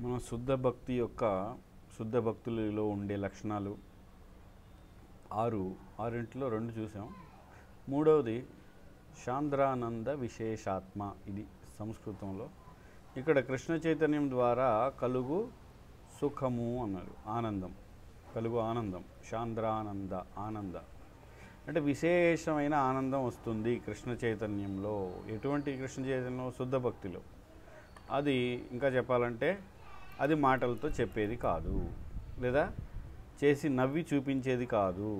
మన శుద్ధ భక్తి యొక్క శుద్ధ భక్తులలో ఉండే లక్షణాలు ఆరింటిలో 2 చూసాం. మూడవది శాంద్రానంద విశేషాత్మ. ఇది సంస్కృతంలో. ఇక్కడ కృష్ణ చైతన్యం ద్వారా కలుగు సుఖము అన్నారు. ఆనందం, కలుగు ఆనందం, శాంద్రానంద ఆనంద అంటే విశేషమైన ఆనందం వస్తుంది కృష్ణ చైతన్యంలో. ఎటువంటి కృష్ణ చైతన్యంలో? శుద్ధ భక్తిలో. అది ఇంకా చెప్పాలంటే అది మాటలతో చెప్పేది కాదు, లేదా చేసి నవ్వి చూపించేది కాదు.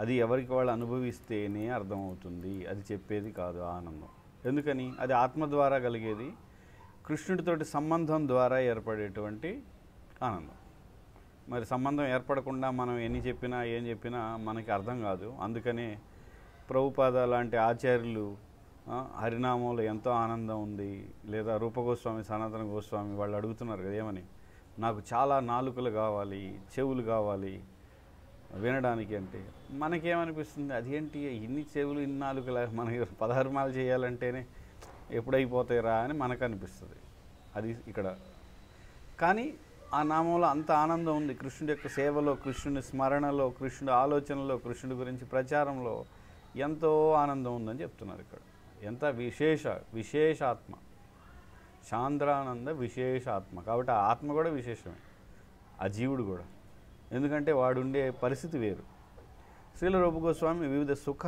అది ఎవరికి వాళ్ళు అనుభవిస్తేనే అర్థమవుతుంది, అది చెప్పేది కాదు ఆనందం. ఎందుకని? అది ఆత్మ ద్వారా కలిగేది, కృష్ణుడితోటి సంబంధం ద్వారా ఏర్పడేటువంటి ఆనందం. మరి సంబంధం ఏర్పడకుండా మనం ఎన్ని చెప్పినా ఏం చెప్పినా మనకి అర్థం కాదు. అందుకనే ప్రభుపాద లాంటి ఆచార్యులు హరినామంలో ఎంతో ఆనందం ఉంది, లేదా రూపగోస్వామి, సనాతన గోస్వామి వాళ్ళు అడుగుతున్నారు కదా ఏమని, నాకు చాలా నాలుకలు కావాలి, చెవులు కావాలి వినడానికి. అంటే మనకేమనిపిస్తుంది, అదేంటి ఇన్ని చెవులు ఇన్ని నాలుకలు, మనకి 16 మాలు చేయాలంటేనే ఎప్పుడైపోతాయిరా అని మనకు అనిపిస్తుంది. అది ఇక్కడ. కానీ ఆ నామంలో అంత ఆనందం ఉంది. కృష్ణుడి యొక్క సేవలో, కృష్ణుని స్మరణలో, కృష్ణుడి ఆలోచనలో, కృష్ణుడి గురించి ప్రచారంలో ఎంతో ఆనందం ఉందని చెప్తున్నారు ఇక్కడ. ఎంత విశేషాత్మ, శాంద్రానంద విశేషాత్మ. కాబట్టి ఆ ఆత్మ కూడా విశేషమే, ఆ జీవుడు కూడా. ఎందుకంటే వాడు ఉండే పరిస్థితి వేరు. శ్రీల రూపగోస్వామి వివిధ సుఖ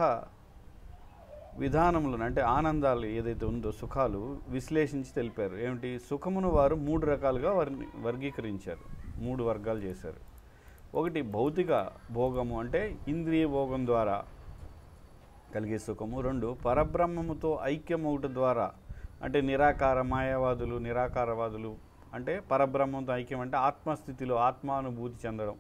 విధానములను, అంటే ఆనందాలు ఏదైతే ఉందో సుఖాలు విశ్లేషించి తెలిపారు. ఏమిటి? సుఖమును వారు 3 రకాలుగా వర్గీకరించారు, 3 వర్గాలు చేశారు. ఒకటి భౌతిక భోగము, అంటే ఇంద్రియ భోగం ద్వారా కలిగే సుఖము. 2 పరబ్రహ్మముతో ఐక్యమవుట ద్వారా, అంటే నిరాకార మాయావాదులు, నిరాకారవాదులు అంటే పరబ్రహ్మంతో ఐక్యం అంటే ఆత్మస్థితిలో ఆత్మానుభూతి చెందడం.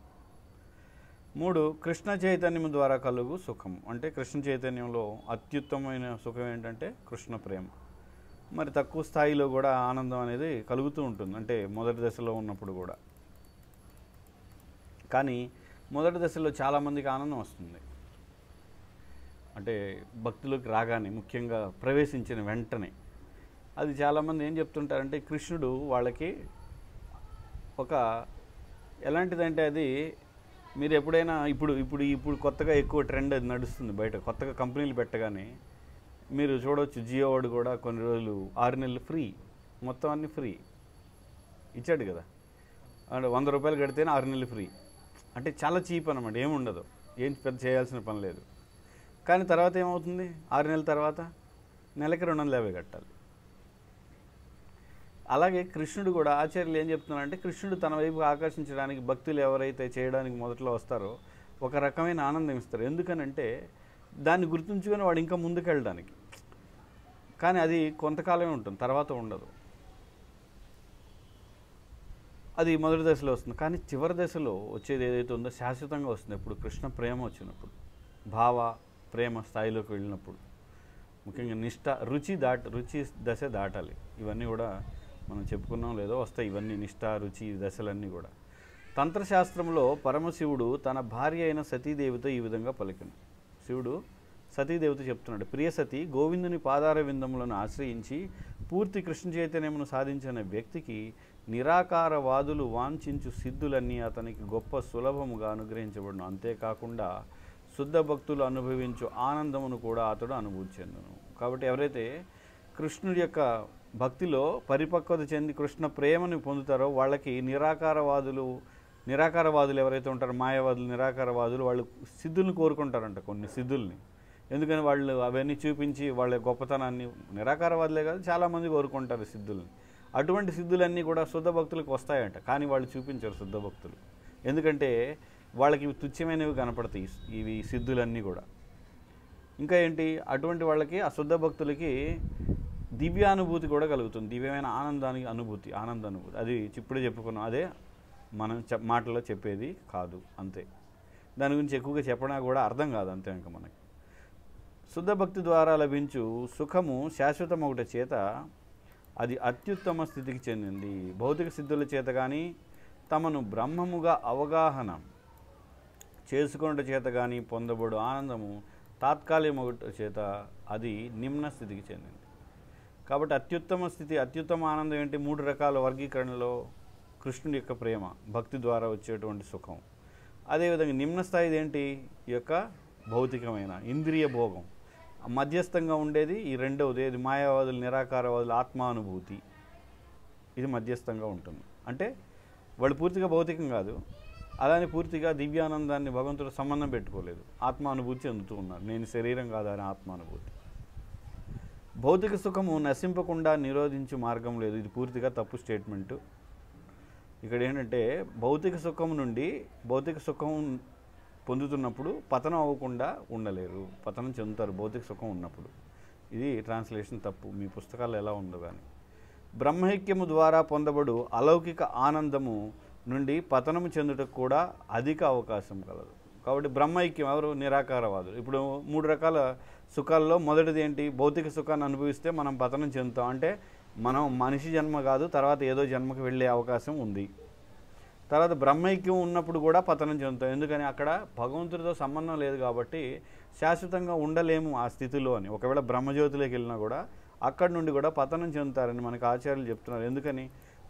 3 కృష్ణ చైతన్యం ద్వారా కలుగు సుఖం, అంటే కృష్ణ చైతన్యంలో అత్యుత్తమైన సుఖం ఏంటంటే కృష్ణ ప్రేమ. మరి తక్కువ స్థాయిలో కూడా ఆనందం అనేది కలుగుతూ ఉంటుంది, అంటే మొదటి దశలో ఉన్నప్పుడు కూడా. కానీ మొదటి దశలో చాలామందికి ఆనందం వస్తుంది, అంటే భక్తిలోకి రాగానే, ముఖ్యంగా ప్రవేశించిన వెంటనే. అది చాలామంది ఏం చెప్తుంటారంటే కృష్ణుడు వాళ్ళకి ఒక ఎలాంటిదంటే, అది మీరు ఎప్పుడైనా ఇప్పుడు కొత్తగా ఎక్కువ ట్రెండ్ అది నడుస్తుంది బయట. కొత్తగా కంపెనీలు పెట్టగానే మీరు చూడవచ్చు, జియో వాడు కూడా కొన్ని రోజులు 6 నెలలు ఫ్రీ, మొత్తం అన్నీ ఫ్రీ ఇచ్చాడు కదా. అంటే 100 రూపాయలు కడితేనే 6 నెలలు ఫ్రీ. అంటే చాలా చీప్ అనమాట, ఏముండదు, ఏం పెద్ద చేయాల్సిన పని లేదు. కానీ తర్వాత ఏమవుతుంది? 6 నెలల తర్వాత నెలకి 250 కట్టాలి. అలాగే కృష్ణుడు కూడా, ఆచార్యులు ఏం చెప్తున్నారంటే కృష్ణుడు తన వైపు ఆకర్షించడానికి భక్తులు ఎవరైతే చేయడానికి మొదట్లో వస్తారో ఒక రకమైన ఆనందం ఇస్తారు. ఎందుకనంటే దాన్ని గుర్తుంచుకొని వాడు ఇంకా ముందుకెళ్ళడానికి. కానీ అది కొంతకాలమే ఉంటుంది, తర్వాత ఉండదు. అది మొదటి దశలో వస్తుంది. కానీ చివరి దశలో వచ్చేది ఏదైతే ఉందో శాశ్వతంగా వస్తుంది. ఎప్పుడు? కృష్ణ ప్రేమ వచ్చినప్పుడు, భావ ప్రేమ స్థాయిలోకి వెళ్ళినప్పుడు, ముఖ్యంగా నిష్ఠ, రుచి దశ దాటాలి. ఇవన్నీ కూడా మనం చెప్పుకున్నాం లేదో వస్తాయి ఇవన్నీ, నిష్ఠ, రుచి దశలన్నీ కూడా. తంత్రశాస్త్రంలో పరమశివుడు తన భార్య అయిన సతీదేవితో ఈ విధంగా పలికిన. శివుడు సతీదేవితో చెప్తున్నాడు, ప్రియ సతీ, గోవిందుని పాదార విందములను ఆశ్రయించి పూర్తి కృష్ణ చైతన్యమును సాధించిన వ్యక్తికి నిరాకారవాదులు వాంఛించు సిద్ధులన్నీ అతనికి గొప్ప సులభముగా అనుగ్రహించబడును. అంతేకాకుండా శుద్ధ భక్తులు అనుభవించు ఆనందమును కూడా అతడు అనుభూతి చెందును. కాబట్టి ఎవరైతే కృష్ణుడి యొక్క భక్తిలో పరిపక్వత చెంది కృష్ణ ప్రేమని పొందుతారో వాళ్ళకి నిరాకారవాదులు ఎవరైతే ఉంటారో, మాయావాదులు, నిరాకారవాదులు, వాళ్ళు సిద్ధుల్ని కోరుకుంటారంట, కొన్ని సిద్ధుల్ని. ఎందుకని? వాళ్ళు అవన్నీ చూపించి వాళ్ళ గొప్పతనాన్ని, నిరాకారవాదులే కాదు చాలామంది కోరుకుంటారు సిద్ధుల్ని. అటువంటి సిద్ధులన్నీ కూడా శుద్ధ భక్తులకు వస్తాయంట, కానీ వాళ్ళు చూపించారు శుద్ధ భక్తులు. ఎందుకంటే వాళ్ళకి ఇవి తుచ్చమైనవి కనపడతాయి, ఇవి సిద్ధులన్నీ కూడా. ఇంకా ఏంటి? అటువంటి వాళ్ళకి, ఆ శుద్ధ భక్తులకి దివ్యానుభూతి కూడా కలుగుతుంది, దివ్యమైన ఆనంద అనుభూతి. అది ఇప్పుడే చెప్పుకున్నాం, అదే మనం మాటల్లో చెప్పేది కాదు, అంతే. దాని గురించి ఎక్కువగా చెప్పడా కూడా అర్థం కాదు, అంతే. ఇంకా మనకి శుద్ధ భక్తి ద్వారా లభించు సుఖము శాశ్వతమొకటి చేత అది అత్యుత్తమ స్థితికి చెందింది. భౌతిక సిద్ధుల చేత కానీ, తమను బ్రహ్మముగా అవగాహన చేసుకున్నట చేత కానీ పొందబడు ఆనందము తాత్కాలికమొకటి చేత అది నిమ్న స్థితికి చెందింది. కాబట్టి అత్యుత్తమ స్థితి, అత్యుత్తమ ఆనందం ఏంటి? 3 రకాల వర్గీకరణలో కృష్ణుడి యొక్క ప్రేమ, భక్తి ద్వారా వచ్చేటువంటి సుఖం. అదేవిధంగా నిమ్న స్థాయిది ఏంటి? ఈ యొక్క భౌతికమైన ఇంద్రియ భోగం. మధ్యస్థంగా ఉండేది ఈ రెండవది, ఇది మాయావాదులు, నిరాకారవాదులు ఆత్మానుభూతి. ఇది మధ్యస్థంగా ఉంటుంది. అంటే వాళ్ళు పూర్తిగా భౌతికం కాదు, అలానే పూర్తిగా దివ్యానందాన్ని భగవంతుడు సంబంధం పెట్టుకోలేదు, ఆత్మానుభూతి చెందుతూ ఉన్నారు. నేను శరీరం కాదు అని ఆత్మానుభూతి. భౌతిక సుఖము నశింపకుండా నిరోధించే మార్గం లేదు. ఇది పూర్తిగా తప్పు స్టేట్మెంటు. ఇక్కడ ఏంటంటే భౌతిక సుఖం నుండి, భౌతిక సుఖం పొందుతున్నప్పుడు పతనం అవ్వకుండా ఉండలేరు, పతనం చెందుతారు భౌతిక సుఖం ఉన్నప్పుడు. ఇది ట్రాన్స్లేషన్ తప్పు, మీ పుస్తకాల్లో ఎలా ఉందో కానీ. బ్రహ్మైక్యము ద్వారా పొందబడు అలౌకిక ఆనందము నుండి పతనము చెందుటకు కూడా అధిక అవకాశం కలదు. కాబట్టి బ్రహ్మైక్యం ఎవరు? నిరాకారవాదులు. ఇప్పుడు 3 రకాల సుఖాల్లో మొదటిది ఏంటి? భౌతిక సుఖాన్ని అనుభవిస్తే మనం పతనం చెందుతాం. అంటే మనం మనిషి జన్మ కాదు, తర్వాత ఏదో జన్మకు వెళ్ళే అవకాశం ఉంది. తర్వాత బ్రహ్మైక్యం ఉన్నప్పుడు కూడా పతనం చెందుతాం. ఎందుకని? అక్కడ భగవంతుడితో సంబంధం లేదు కాబట్టి శాశ్వతంగా ఉండలేము ఆ స్థితిలో అని. ఒకవేళ బ్రహ్మజ్యోతిలోకి వెళ్ళినా కూడా అక్కడి నుండి కూడా పతనం చెందుతారని మనకు ఆచార్యులు చెప్తున్నారు. ఎందుకని?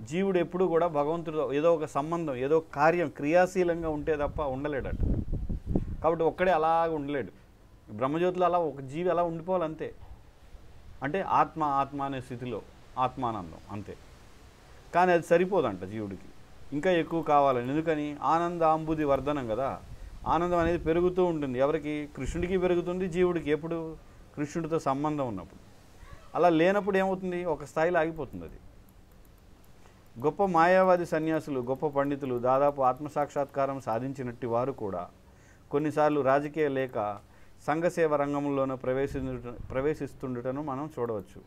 జీవుడు ఎప్పుడు కూడా భగవంతుడితో ఏదో ఒక సంబంధం, ఏదో కార్యం క్రియాశీలంగా ఉంటే తప్ప ఉండలేడట. కాబట్టి ఒక్కడే అలాగ ఉండలేడు. బ్రహ్మజ్యోతిలో అలా ఒక జీవి అలా ఉండిపోవాలంతే. అంటే ఆత్మ ఆత్మ అనే స్థితిలో ఆత్మానందం అంతే. కానీ అది సరిపోదంట జీవుడికి, ఇంకా ఎక్కువ కావాలని. ఎందుకని? ఆనందాంబుది వర్ధనం కదా, ఆనందం అనేది పెరుగుతూ ఉంటుంది. ఎవరికి? కృష్ణుడికి పెరుగుతుంది, జీవుడికి. ఎప్పుడు? కృష్ణుడితో సంబంధం ఉన్నప్పుడు. అలా లేనప్పుడు ఏమవుతుంది? ఒక స్థాయిలో ఆగిపోతుంది అది. గొప్ప మాయావాది సన్యాసులు, గొప్ప పండితులు, దాదాపు ఆత్మసాక్షాత్కారం సాధించినట్టు వారు కూడా కొన్నిసార్లు రాజకీయ లేక సంఘసేవ రంగంలోనూ ప్రవేశిస్తుండటను మనం చూడవచ్చు.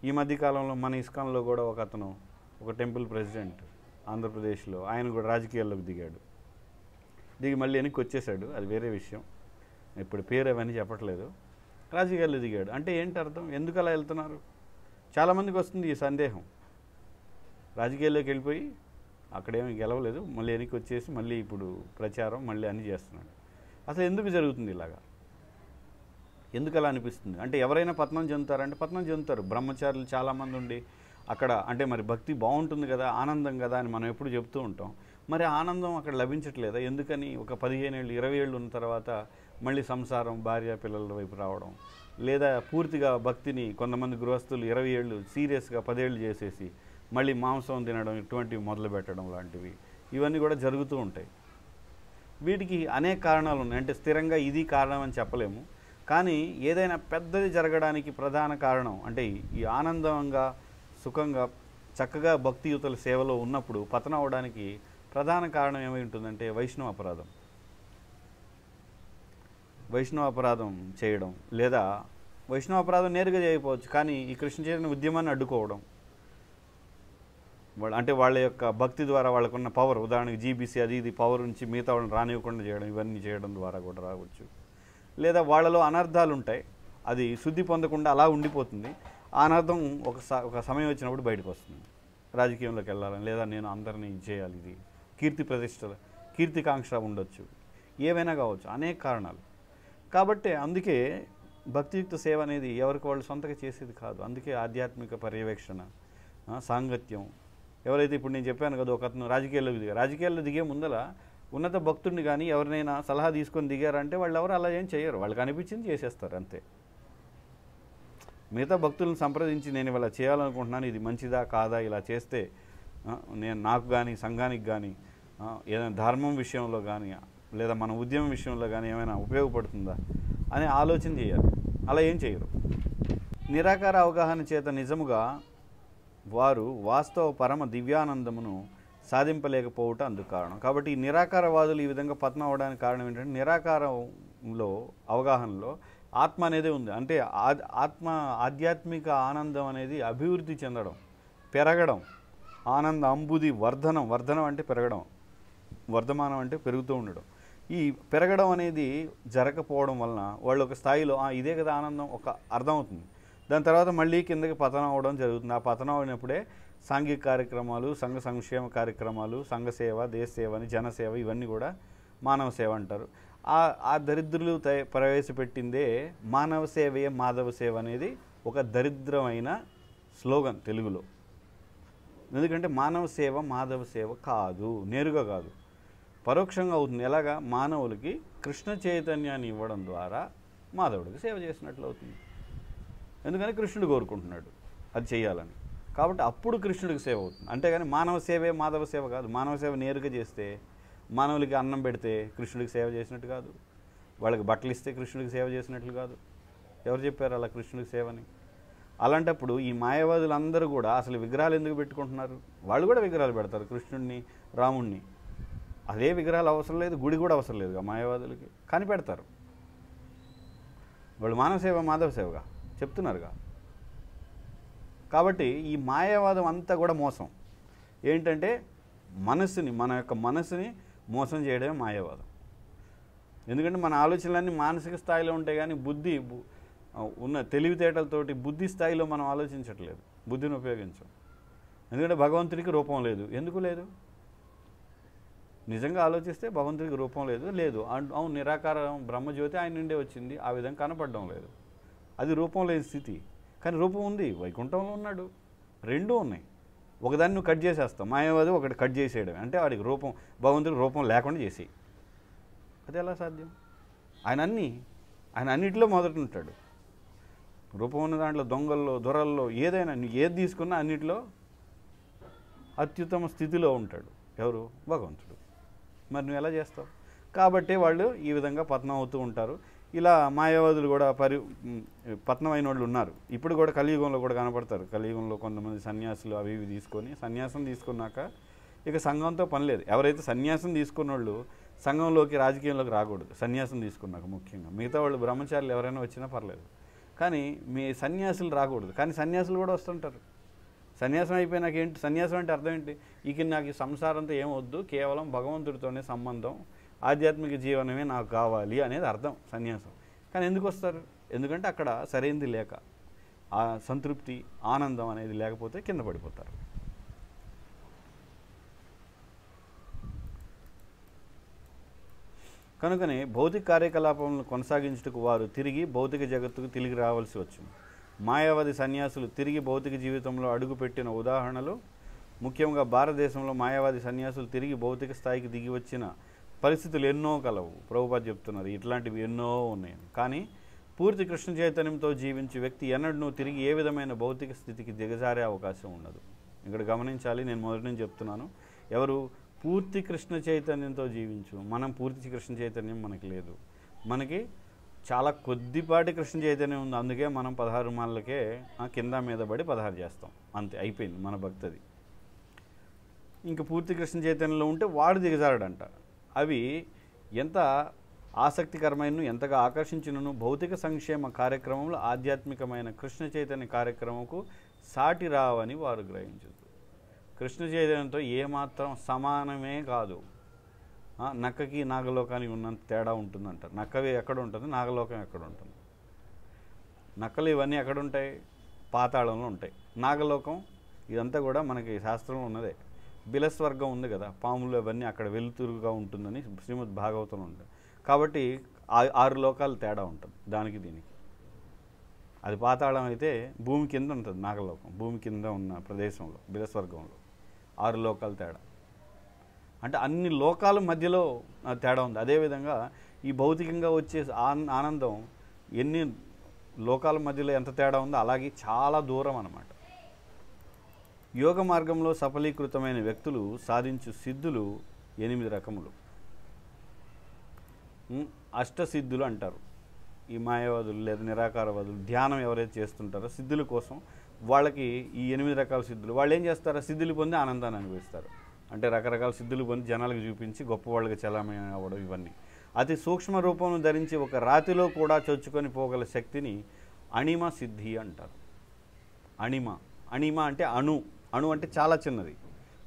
ఈ మధ్యకాలంలో మన ఇస్కాన్లో కూడా ఒక అతను, ఒక టెంపుల్ ప్రెసిడెంట్ ఆంధ్రప్రదేశ్లో, ఆయన కూడా రాజకీయాల్లోకి దిగాడు. దిగి మళ్ళీ వెనక్కి వచ్చేసాడు, అది వేరే విషయం. ఇప్పుడు పేరు అవన్నీ చెప్పట్లేదు. రాజకీయాల్లో దిగాడు అంటే ఏంటి అర్థం? ఎందుకు అలా వెళ్తున్నారు? చాలామందికి వస్తుంది ఈ సందేహం. రాజకీయాల్లోకి వెళ్ళిపోయి అక్కడేమీ గెలవలేదు, మళ్ళీ వెనక్కి వచ్చేసి మళ్ళీ ఇప్పుడు ప్రచారం మళ్ళీ అన్నీ చేస్తున్నాడు. అసలు ఎందుకు జరుగుతుంది ఇలాగా? ఎందుకు అలా అనిపిస్తుంది? అంటే ఎవరైనా పతనం చెందుతారంటే పతనం చెందుతారు. బ్రహ్మచారులు చాలామంది ఉండి అక్కడ, అంటే మరి భక్తి బాగుంటుంది కదా, ఆనందం కదా అని మనం ఎప్పుడు చెప్తూ ఉంటాం. మరి ఆనందం అక్కడ లభించట్లేదా? ఎందుకని? ఒక 15 ఏళ్ళు 20 ఏళ్ళు ఉన్న తర్వాత మళ్ళీ సంసారం, భార్య పిల్లల వైపు రావడం, లేదా పూర్తిగా భక్తిని కొంతమంది గృహస్థులు 20 ఏళ్ళు సీరియస్గా 10 ఏళ్ళు చేసేసి మళ్ళీ మాంసం తినడం, ఇటువంటివి మొదలు పెట్టడం లాంటివి, ఇవన్నీ కూడా జరుగుతూ ఉంటాయి. వీటికి అనేక కారణాలు ఉన్నాయి. అంటే స్థిరంగా ఇది కారణం అని చెప్పలేము. కానీ ఏదైనా పెద్దది జరగడానికి ప్రధాన కారణం, అంటే ఈ ఆనందంగా సుఖంగా చక్కగా భక్తియుతుల సేవలో ఉన్నప్పుడు పతనం అవడానికి ప్రధాన కారణం ఏమై ఉంటుందంటే వైష్ణవ అపరాధం. వైష్ణవ అపరాధం చేయడం, లేదా వైష్ణవ అపరాధం నేరుగా చేయకపోవచ్చు, కానీ ఈ కృష్ణ చైతన్య ఉద్యమాన్ని అడ్డుకోవడం, అంటే వాళ్ళ యొక్క భక్తి ద్వారా వాళ్ళకున్న పవర్, ఉదాహరణకి జీబీసీ అది ఇది పవర్ నుంచి మిగతా వాళ్ళని రానివ్వకుండా చేయడం, ఇవన్నీ చేయడం ద్వారా కూడా రావచ్చు. లేదా వాళ్ళలో అనర్థాలు ఉంటాయి, అది శుద్ధి పొందకుండా అలా ఉండిపోతుంది. ఆ అనర్థం ఒక సమయం వచ్చినప్పుడు బయటకు వస్తుంది. రాజకీయంలోకి వెళ్ళాలని, లేదా నేను అందరినీ చేయాలి, ఇది కీర్తి ప్రతిష్టలు, కీర్తికాంక్ష ఉండొచ్చు, ఏవైనా కావచ్చు, అనేక కారణాలు. కాబట్టి అందుకే భక్తియుక్త సేవ అనేది ఎవరికి వాళ్ళు సొంతగా చేసేది కాదు. అందుకే ఆధ్యాత్మిక పర్యవేక్షణ, సాంగత్యం. ఎవరైతే ఇప్పుడు నేను చెప్పాను కదా, ఒక అతను రాజకీయాల్లో దిగే ముందర ఉన్నత భక్తుడిని కానీ ఎవరినైనా సలహా తీసుకొని దిగారంటే వాళ్ళు ఎవరు అలా ఏం చేయరు, వాళ్ళకి అనిపించింది చేసేస్తారు అంతే. మిగతా భక్తులను సంప్రదించి నేను ఇలా చేయాలనుకుంటున్నాను, ఇది మంచిదా కాదా, ఇలా చేస్తే నేను నాకు కానీ సంఘానికి కానీ ఏదైనా ధర్మం విషయంలో కానీ లేదా మన ఉద్యమం విషయంలో కానీ ఏమైనా ఉపయోగపడుతుందా అని ఆలోచన చేయాలి. అలా ఏం చేయరు. నిరాకార అవగాహన చేత నిజముగా వారు వాస్తవ పరమ దివ్యానందమును సాధింపలేకపోవటం అందుకు కారణం. కాబట్టి ఈ నిరాకారవాదులు ఈ విధంగా పతనం అవడానికి కారణం ఏంటంటే నిరాకారంలో అవగాహనలో ఆత్మ అనేది ఉంది. అంటే ఆధ్యాత్మిక ఆనందం అనేది అభివృద్ధి చెందడం, పెరగడం. ఆనంద అంబుది వర్ధనం అంటే పెరగడం, వర్ధమానం అంటే పెరుగుతూ ఉండడం. ఈ పెరగడం అనేది జరగకపోవడం వలన వాళ్ళు ఒక స్థాయిలో ఇదే కదా ఆనందం ఒక అర్థమవుతుంది. దాని తర్వాత మళ్ళీ కిందకి పతనం అవ్వడం జరుగుతుంది. ఆ పతనం అయినప్పుడే సాంఘిక కార్యక్రమాలు, సంఘ సంక్షేమ కార్యక్రమాలు, సంఘ సేవ, దేశ సేవ అని, జనసేవ, ఇవన్నీ కూడా మానవ సేవ అంటారు. ఆ దరిద్రులు ప్రవేశపెట్టిందే మానవ సేవయే మాధవ సేవ అనేది ఒక దరిద్రమైన స్లోగన్ తెలుగులో. ఎందుకంటే మానవ సేవ మాధవ సేవ కాదు, నేరుగా కాదు, పరోక్షంగా అవుతుంది. ఎలాగా? మానవులకి కృష్ణ చైతన్యాన్ని ఇవ్వడం ద్వారా మాధవుడికి సేవ చేసినట్లు అవుతుంది. ఎందుకని కృష్ణుడు కోరుకుంటున్నాడు అది చేయాలని, కాబట్టి అప్పుడు కృష్ణుడికి సేవ అవుతుంది. అంతేగాని మానవ సేవే మాధవ సేవ కాదు. మానవ సేవ నేరుగా చేస్తే, మానవులకి అన్నం పెడితే కృష్ణుడికి సేవ చేసినట్టు కాదు, వాళ్ళకి బట్టలు ఇస్తే కృష్ణుడికి సేవ చేసినట్లు కాదు. ఎవరు చెప్పారు అలా కృష్ణుడికి సేవని? అలాంటప్పుడు ఈ మాయావాదులందరూ కూడా అసలు విగ్రహాలు ఎందుకు పెట్టుకుంటున్నారు? వాళ్ళు కూడా విగ్రహాలు పెడతారు, కృష్ణుడిని రాముణ్ణి. అదే విగ్రహాలు అవసరం లేదు, గుడి కూడా అవసరం లేదు మాయావాదులకి, కానీ పెడతారు. వాళ్ళు మానవ సేవ మాధవ సేవగా చెప్తున్నారుగా. కాబట్టి ఈ మాయావాదం అంతా కూడా మోసం. ఏంటంటే మనస్సుని, మన యొక్క మనస్సుని మోసం చేయడమే మాయావాదం. ఎందుకంటే మన ఆలోచనలన్నీ మానసిక స్థాయిలో ఉంటాయి, కానీ బుద్ధి ఉన్న తెలివితేటలతోటి బుద్ధి స్థాయిలో మనం ఆలోచించట్లేదు, బుద్ధిని ఉపయోగించాం. ఎందుకంటే భగవంతుడికి రూపం లేదు. ఎందుకు లేదు? నిజంగా ఆలోచిస్తే భగవంతుడికి రూపం లేదు. లేదు అవును, నిరాకారం బ్రహ్మజ్యోతి ఆయన నుండే వచ్చింది, ఆ విధంగా కనపడడం లేదు. అది రూపం లేని స్థితి. కానీ రూపం ఉంది, వైకుంఠంలో ఉన్నాడు, రెండూ ఉన్నాయి. ఒకదాన్ని నువ్వు కట్ చేసేస్తావు, మాయావాది ఒకటి కట్ చేసేయడం అంటే వాడికి రూపం, భగవంతుడికి రూపం లేకుండా చేసి, అది ఎలా సాధ్యం? ఆయన అన్నిటిలో మొదట ఉంటాడు. రూపం ఉన్న దాంట్లో దొంగల్లో దొరల్లో ఏదైనా నువ్వు ఏది తీసుకున్నా అన్నిటిలో అత్యుత్తమ స్థితిలో ఉంటాడు. ఎవరు? భగవంతుడు. మరి నువ్వు ఎలా చేస్తావు? కాబట్టి వాళ్ళు ఈ విధంగా పతనం అవుతూ ఉంటారు. ఇలా మాయావాదులు కూడా పతనమైన వాళ్ళు ఉన్నారు. ఇప్పుడు కూడా కలియుగంలో కూడా కనపడతారు. కలియుగంలో కొంతమంది సన్యాసులు అవి ఇవి తీసుకొని, సన్యాసం తీసుకున్నాక ఇక సంఘంతో పని లేదు. ఎవరైతే సన్యాసం తీసుకున్న వాళ్ళు సంఘంలోకి రాజకీయంలోకి రాకూడదు, సన్యాసం తీసుకున్నాక. ముఖ్యంగా మిగతా వాళ్ళు బ్రహ్మచారులు ఎవరైనా వచ్చినా పర్లేదు, కానీ మీ సన్యాసులు రాకూడదు. కానీ సన్యాసులు కూడా వస్తుంటారు. సన్యాసం అయిపోయినాక ఏంటి? సన్యాసం అంటే అర్థం ఏంటి? ఇక నాకు ఈ సంసారంతో ఏమొద్దు, కేవలం భగవంతుడితోనే సంబంధం, ఆధ్యాత్మిక జీవనమే నాకు కావాలి అనేది అర్థం సన్యాసం. కానీ ఎందుకు వస్తారు? ఎందుకంటే అక్కడ సరైనది లేక, ఆ సంతృప్తి ఆనందం అనేది లేకపోతే కింద పడిపోతారు. కనుకనే భౌతిక కార్యకలాపాలను కొనసాగించుటకు వారు తిరిగి భౌతిక జగత్తుకు తిరిగి రావాల్సి వచ్చింది. మాయావాది సన్యాసులు తిరిగి భౌతిక జీవితంలో అడుగుపెట్టిన ఉదాహరణలు ముఖ్యంగా భారతదేశంలో మాయావాది సన్యాసులు తిరిగి భౌతిక స్థాయికి దిగి వచ్చిన పరిస్థితులు ఎన్నో కలవు. ప్రభుపాద చెప్తున్నారు ఇట్లాంటివి ఎన్నో ఉన్నాయి. కానీ పూర్తి కృష్ణ చైతన్యంతో జీవించే వ్యక్తి ఎన్నడూ తిరిగి ఏ విధమైన భౌతిక స్థితికి దిగజారే అవకాశం ఉండదు. ఇక్కడ గమనించాలి, నేను మొదటి నుంచి చెప్తున్నాను. ఎవరు? పూర్తి కృష్ణ చైతన్యంతో జీవించు. మనం పూర్తి కృష్ణ చైతన్యం మనకి లేదు. మనకి చాలా కొద్దిపాటి కృష్ణ చైతన్యం ఉంది. అందుకే మనం 16 మాలకే కింద మీద పడి 16 చేస్తాం, అంతే, అయిపోయింది మన భక్తది. ఇంక పూర్తి కృష్ణ చైతన్యంలో ఉంటే వాడు దిగజారడంట. అవి ఎంత ఆసక్తికరమైన, ఎంతగా ఆకర్షించినను భౌతిక సంక్షేమ కార్యక్రమంలో ఆధ్యాత్మికమైన కృష్ణ చైతన్య కార్యక్రమంకు సాటి రావని వారు గ్రహించారు. కృష్ణ చైతన్యంతో ఏమాత్రం సమానమే కాదు. నక్కకి నాగలోకానికి ఉన్నంత తేడా ఉంటుందంటారు. నక్కవి ఎక్కడ ఉంటుంది, నాగలోకం ఎక్కడ ఉంటుంది? నక్కలు ఇవన్నీ ఎక్కడ ఉంటాయి? పాతాళంలో ఉంటాయి. నాగలోకం ఇదంతా కూడా మనకి శాస్త్రంలో ఉన్నదే. బిలస్వర్గం ఉంది కదా, పాములు అవన్నీ అక్కడ వెలుతురుగా ఉంటుందని శ్రీమద్ భాగవతంలో ఉంటుంది. కాబట్టి 6 లోకాలు తేడా ఉంటుంది దానికి దీనికి. అది పాతాళం అయితే భూమి కింద ఉంటుంది నాగలోకం, భూమి కింద ఉన్న ప్రదేశంలో బిలస్వర్గంలో 6 లోకాలు తేడా. అంటే అన్ని లోకాల మధ్యలో తేడా ఉంది. అదేవిధంగా ఈ భౌతికంగా వచ్చే ఆనందం ఎన్ని లోకాల మధ్యలో ఎంత తేడా ఉందో అలాగే చాలా దూరం అన్నమాట. యోగ మార్గంలో సఫలీకృతమైన వ్యక్తులు సాధించు సిద్ధులు 8 రకములు. అష్టసిద్ధులు అంటారు ఈ మాయావాదులు లేదా నిరాకారవాదులు. ధ్యానం ఎవరైతే చేస్తుంటారో సిద్ధుల కోసం వాళ్ళకి ఈ 8 రకాల సిద్ధులు. వాళ్ళు ఏం చేస్తారో సిద్ధులు పొంది ఆనందాన్ని అనుభవిస్తారు. అంటే రకరకాల సిద్ధులు పొంది జనాలకు చూపించి గొప్ప వాళ్ళకి చలామణి అవ్వడం, ఇవన్నీ. అతి సూక్ష్మ రూపం ధరించి ఒక రాతిలో కూడా చొచ్చుకొని పోగల శక్తిని అణిమ సిద్ధి అంటారు. అణిమ అంటే అణు అంటే చాలా చిన్నది,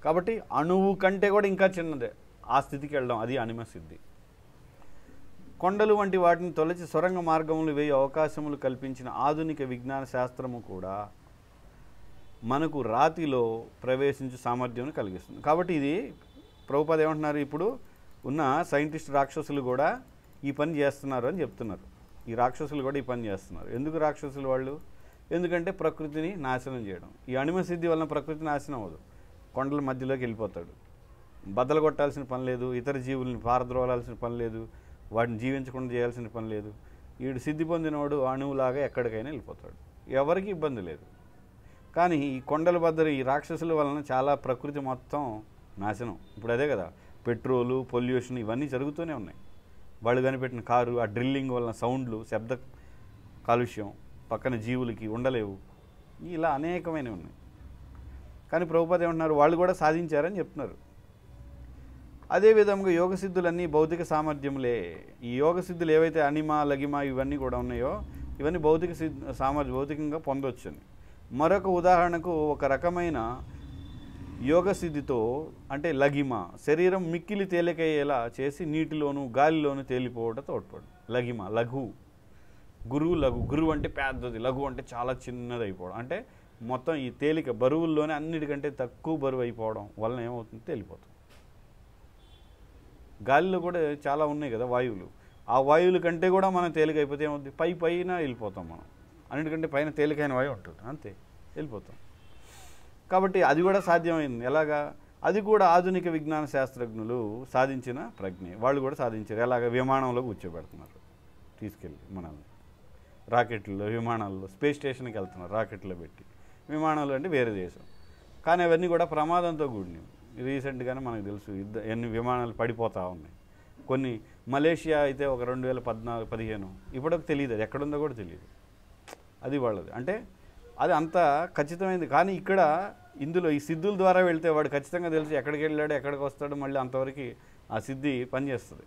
కాబట్టి అణువు కంటే కూడా ఇంకా చిన్నదే ఆ స్థితికి వెళ్ళడం, అది అణిమ సిద్ధి. కొండలు వంటి వాటిని తొలచి సొరంగ మార్గములు వేయి అవకాశములు కల్పించిన ఆధునిక విజ్ఞాన శాస్త్రము కూడా మనకు రాతిలో ప్రవేశించే సామర్థ్యం కలిగిస్తుంది. కాబట్టి ఇది ప్రభుపాద ఏమంటున్నారు, ఇప్పుడు ఉన్న సైంటిస్ట్ రాక్షసులు కూడా ఈ పని చేస్తున్నారు అని చెప్తున్నారు. ఈ రాక్షసులు కూడా ఈ పని చేస్తున్నారు. ఎందుకు రాక్షసులు? వాళ్ళు ఎందుకంటే ప్రకృతిని నాశనం చేయడం. ఈ అణిమ సిద్ధి వలన ప్రకృతి నాశనం అవ్వదు, కొండల మధ్యలోకి వెళ్ళిపోతాడు. బద్దలు కొట్టాల్సిన పని లేదు, ఇతర జీవుల్ని పారద్రోలాల్సిన పని లేదు, వాటిని జీవించకుండా చేయాల్సిన పని లేదు. వీడు సిద్ధి పొందినవాడు అణువులాగా ఎక్కడికైనా వెళ్ళిపోతాడు, ఎవరికి ఇబ్బంది లేదు. కానీ ఈ కొండల బద్దలు ఈ రాక్షసుల వలన చాలా ప్రకృతి మొత్తం నాశనం. ఇప్పుడు అదే కదా, పెట్రోలు, పొల్యూషన్ ఇవన్నీ జరుగుతూనే ఉన్నాయి. వాళ్ళు కనిపెట్టిన కారు, ఆ డ్రిల్లింగ్ వలన సౌండ్లు, శబ్ద కాలుష్యం, పక్కన జీవులకి ఉండలేవు, ఇలా అనేకమైనవి ఉన్నాయి. కానీ ప్రభుపాద ఏమంటున్నారు, వాళ్ళు కూడా సాధించారని చెప్తున్నారు. అదేవిధంగా యోగ సిద్ధులన్నీ భౌతిక సామర్థ్యములే. ఈ యోగ సిద్ధులు ఏవైతే అణిమ, లగిమ ఇవన్నీ కూడా ఉన్నాయో ఇవన్నీ భౌతిక భౌతికంగా పొందొచ్చని. మరొక ఉదాహరణకు ఒక రకమైన యోగ సిద్ధితో అంటే లగిమ శరీరం మిక్కిలి తేలికయ్యేలా చేసి నీటిలోను గాలిలోను తేలిపోవడం తోడ్పడు. లగిమ లఘు, గురువు లఘు. గురువు అంటే పెద్దది, లఘు అంటే చాలా చిన్నది అయిపోవడం. అంటే మొత్తం ఈ తేలిక బరువుల్లోనే అన్నిటికంటే తక్కువ బరువు అయిపోవడం వలన ఏమవుతుంది, తేలిపోతుంది. గాలిలో కూడా చాలా ఉన్నాయి కదా వాయువులు, ఆ వాయువుల కంటే కూడా మనం తేలిక అయిపోతే ఏమవుతుంది, పైన వెళ్ళిపోతాం. మనం అన్నిటికంటే పైన తేలికైన వాయువు ఉంటుంది, అంతే వెళ్ళిపోతాం. కాబట్టి అది కూడా సాధ్యమైంది. ఎలాగా, అది కూడా ఆధునిక విజ్ఞాన శాస్త్రజ్ఞులు సాధించిన ప్రజ్ఞ. వాళ్ళు కూడా సాధించారు. ఎలాగ, విమానంలో కూర్చోబెడుతున్నారు, తీసుకెళ్ళి మనల్ని రాకెట్లో, విమానాల్లో స్పేస్ స్టేషన్కి వెళ్తున్నారు, రాకెట్లో పెట్టి. విమానాలు అంటే వేరే దేశం, కానీ అవన్నీ కూడా ప్రమాదంతో కూడినవి. రీసెంట్గానే మనకు తెలుసు ఎన్ని విమానాలు పడిపోతూ ఉన్నాయి. కొన్ని మలేషియా అయితే ఒక 2014-15 ఇప్పటికి తెలియదు, అది ఎక్కడుందో కూడా తెలియదు. అది వాళ్ళది. అంటే అది అంత ఖచ్చితమైనది. కానీ ఇక్కడ ఇందులో ఈ సిద్ధుల ద్వారా వెళ్తే వాడు ఖచ్చితంగా తెలుసు ఎక్కడికి వెళ్ళాడు, ఎక్కడికి వస్తాడు, మళ్ళీ అంతవరకు ఆ సిద్ధి పనిచేస్తుంది.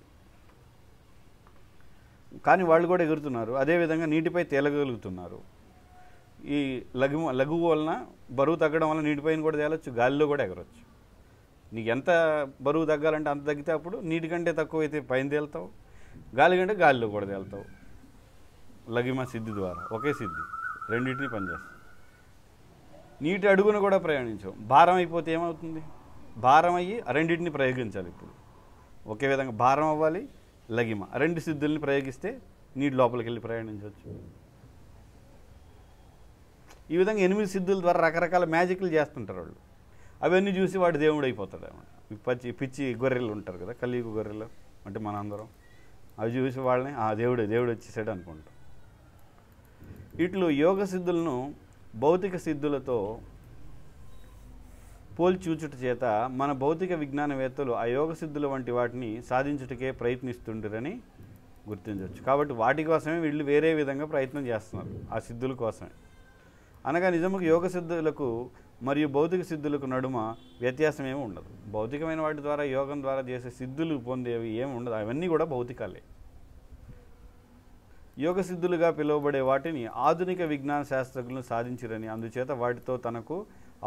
కానీ వాళ్ళు కూడా ఎగురుతున్నారు. అదేవిధంగా నీటిపై తేలగలుగుతున్నారు. ఈ లఘువు వలన బరువు తగ్గడం వల్ల నీటిపైన కూడా తేలొచ్చు, గాలిలో కూడా ఎగరొచ్చు. నీకు ఎంత బరువు తగ్గాలంటే అంత తగ్గితే అప్పుడు నీటి కంటే తక్కువ అయితే పైన తేలుతావు, గాలి కంటే గాలిలో కూడా తేలుతావు. లఘిమ సిద్ధి ద్వారా ఒకే సిద్ధి రెండింటిని పనిచేస్తావు. నీటి అడుగున కూడా ప్రయాణించావు. భారం అయిపోతే ఏమవుతుంది, భారం అయ్యి రెండింటిని ప్రయోగించాలి. ఇప్పుడు ఒకే విధంగా భారం అవ్వాలి, లఘిమ, రెండు సిద్ధుల్ని ప్రయోగిస్తే నీటి లోపలికి వెళ్ళి ప్రయాణించవచ్చు. ఈ విధంగా 8 సిద్ధుల ద్వారా రకరకాల మ్యాజిక్లు చేస్తుంటారు వాళ్ళు. అవన్నీ చూసి వాడు దేవుడు అయిపోతాడు అన్నమాట. పిచ్చి గొర్రెలు ఉంటారు కదా, కలియుగ గొర్రెలు అంటే మనందరం, అవి చూసి వాళ్ళని దేవుడు వచ్చేసాడు అనుకుంటాం. ఇట్లు యోగ సిద్ధులను భౌతిక సిద్ధులతో పోల్చూచుట చేత మన భౌతిక విజ్ఞానవేత్తలు ఆ యోగ సిద్ధుల వంటి వాటిని సాధించుటకే ప్రయత్నిస్తుంటారని గుర్తించవచ్చు. కాబట్టి వాటి కోసమే వీళ్ళు వేరే విధంగా ప్రయత్నం చేస్తున్నారు, ఆ సిద్ధుల కోసమే. అనగా నిజముకు యోగ సిద్ధులకు మరియు భౌతిక సిద్ధులకు నడుమ వ్యత్యాసం ఏమి ఉండదు. భౌతికమైన వాటి ద్వారా, యోగం ద్వారా చేసే సిద్ధులు పొందేవి ఏమి ఉండదు, అవన్నీ కూడా భౌతికాలే. యోగ సిద్ధులుగా పిలువబడే వాటిని ఆధునిక విజ్ఞాన శాస్త్రజ్ఞులు సాధించిరని, అందుచేత వాటితో తనకు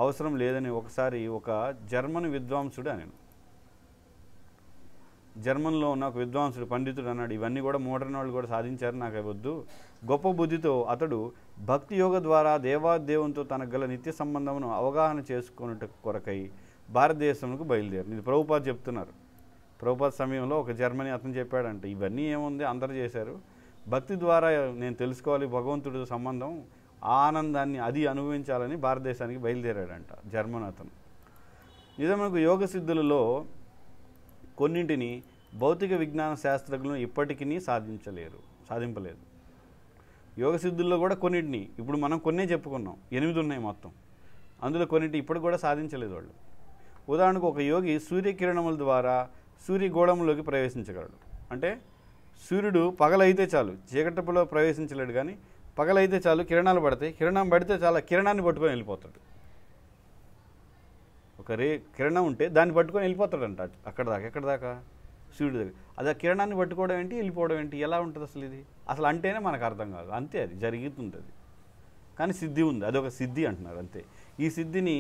అవసరం లేదని ఒకసారి ఒక జర్మన్ విద్వాంసుడు అన్నాడు. జర్మన్లో ఉన్న ఒక విద్వాంసుడు, పండితుడు అన్నాడు, ఇవన్నీ కూడా మోడర్న్ వాళ్ళు కూడా సాధించారు, నాకు వద్దు. గొప్ప బుద్ధితో అతడు భక్తి యోగ ద్వారా దేవాదేవునితో తనకు గల నిత్య సంబంధమును అవగాహన చేసుకున్నట్టు కొరకై భారతదేశంకు బయలుదేరు. ఇది ప్రభుపాద చెప్తున్నారు. ప్రభుపాద సమయంలో ఒక జర్మనీ అతను చెప్పాడంట, ఇవన్నీ ఏముంది అందరూ చేశారు, భక్తి ద్వారా నేను తెలుసుకోవాలి భగవంతుడితో సంబంధం, ఆ ఆనందాన్ని అది అనుభవించాలని భారతదేశానికి బయలుదేరాడంట జర్మన్ అతను. నిజమునకు యోగ సిద్ధులలో కొన్నింటిని భౌతిక విజ్ఞాన శాస్త్రజ్ఞులు ఇప్పటికీ సాధింపలేదు. యోగ సిద్ధుల్లో కూడా కొన్నింటిని ఇప్పుడు మనం కొన్నే చెప్పుకున్నాం, 8 ఉన్నాయి మొత్తం, అందులో కొన్నింటి ఇప్పటికి కూడా సాధించలేదు వాళ్ళు. ఉదాహరణకు ఒక యోగి సూర్యకిరణముల ద్వారా సూర్యగోళంలోకి ప్రవేశించగలడు. అంటే సూర్యుడు పగలైతే చాలు, చీకటిలో ప్రవేశించలేడు, కానీ పగలైతే చాలు కిరణాలు పడతాయి, కిరణం పడితే చాలా కిరణాన్ని పట్టుకొని వెళ్ళిపోతాడు. ఒక కిరణం ఉంటే దాన్ని పట్టుకొని వెళ్ళిపోతాడంట ఎక్కడ దాకా సూర్యుడి దగ్గర. అది ఆ కిరణాన్ని పట్టుకోవడం ఏంటి, వెళ్ళిపోవడం ఏంటి, ఎలా ఉంటుంది అసలు ఇది? అసలు అంటేనే మనకు అర్థం కాదు, అంతే అది జరుగుతుంది. అది కానీ సిద్ధి ఉంది, అదొక సిద్ధి అంటున్నారు అంతే. ఈ సిద్ధిని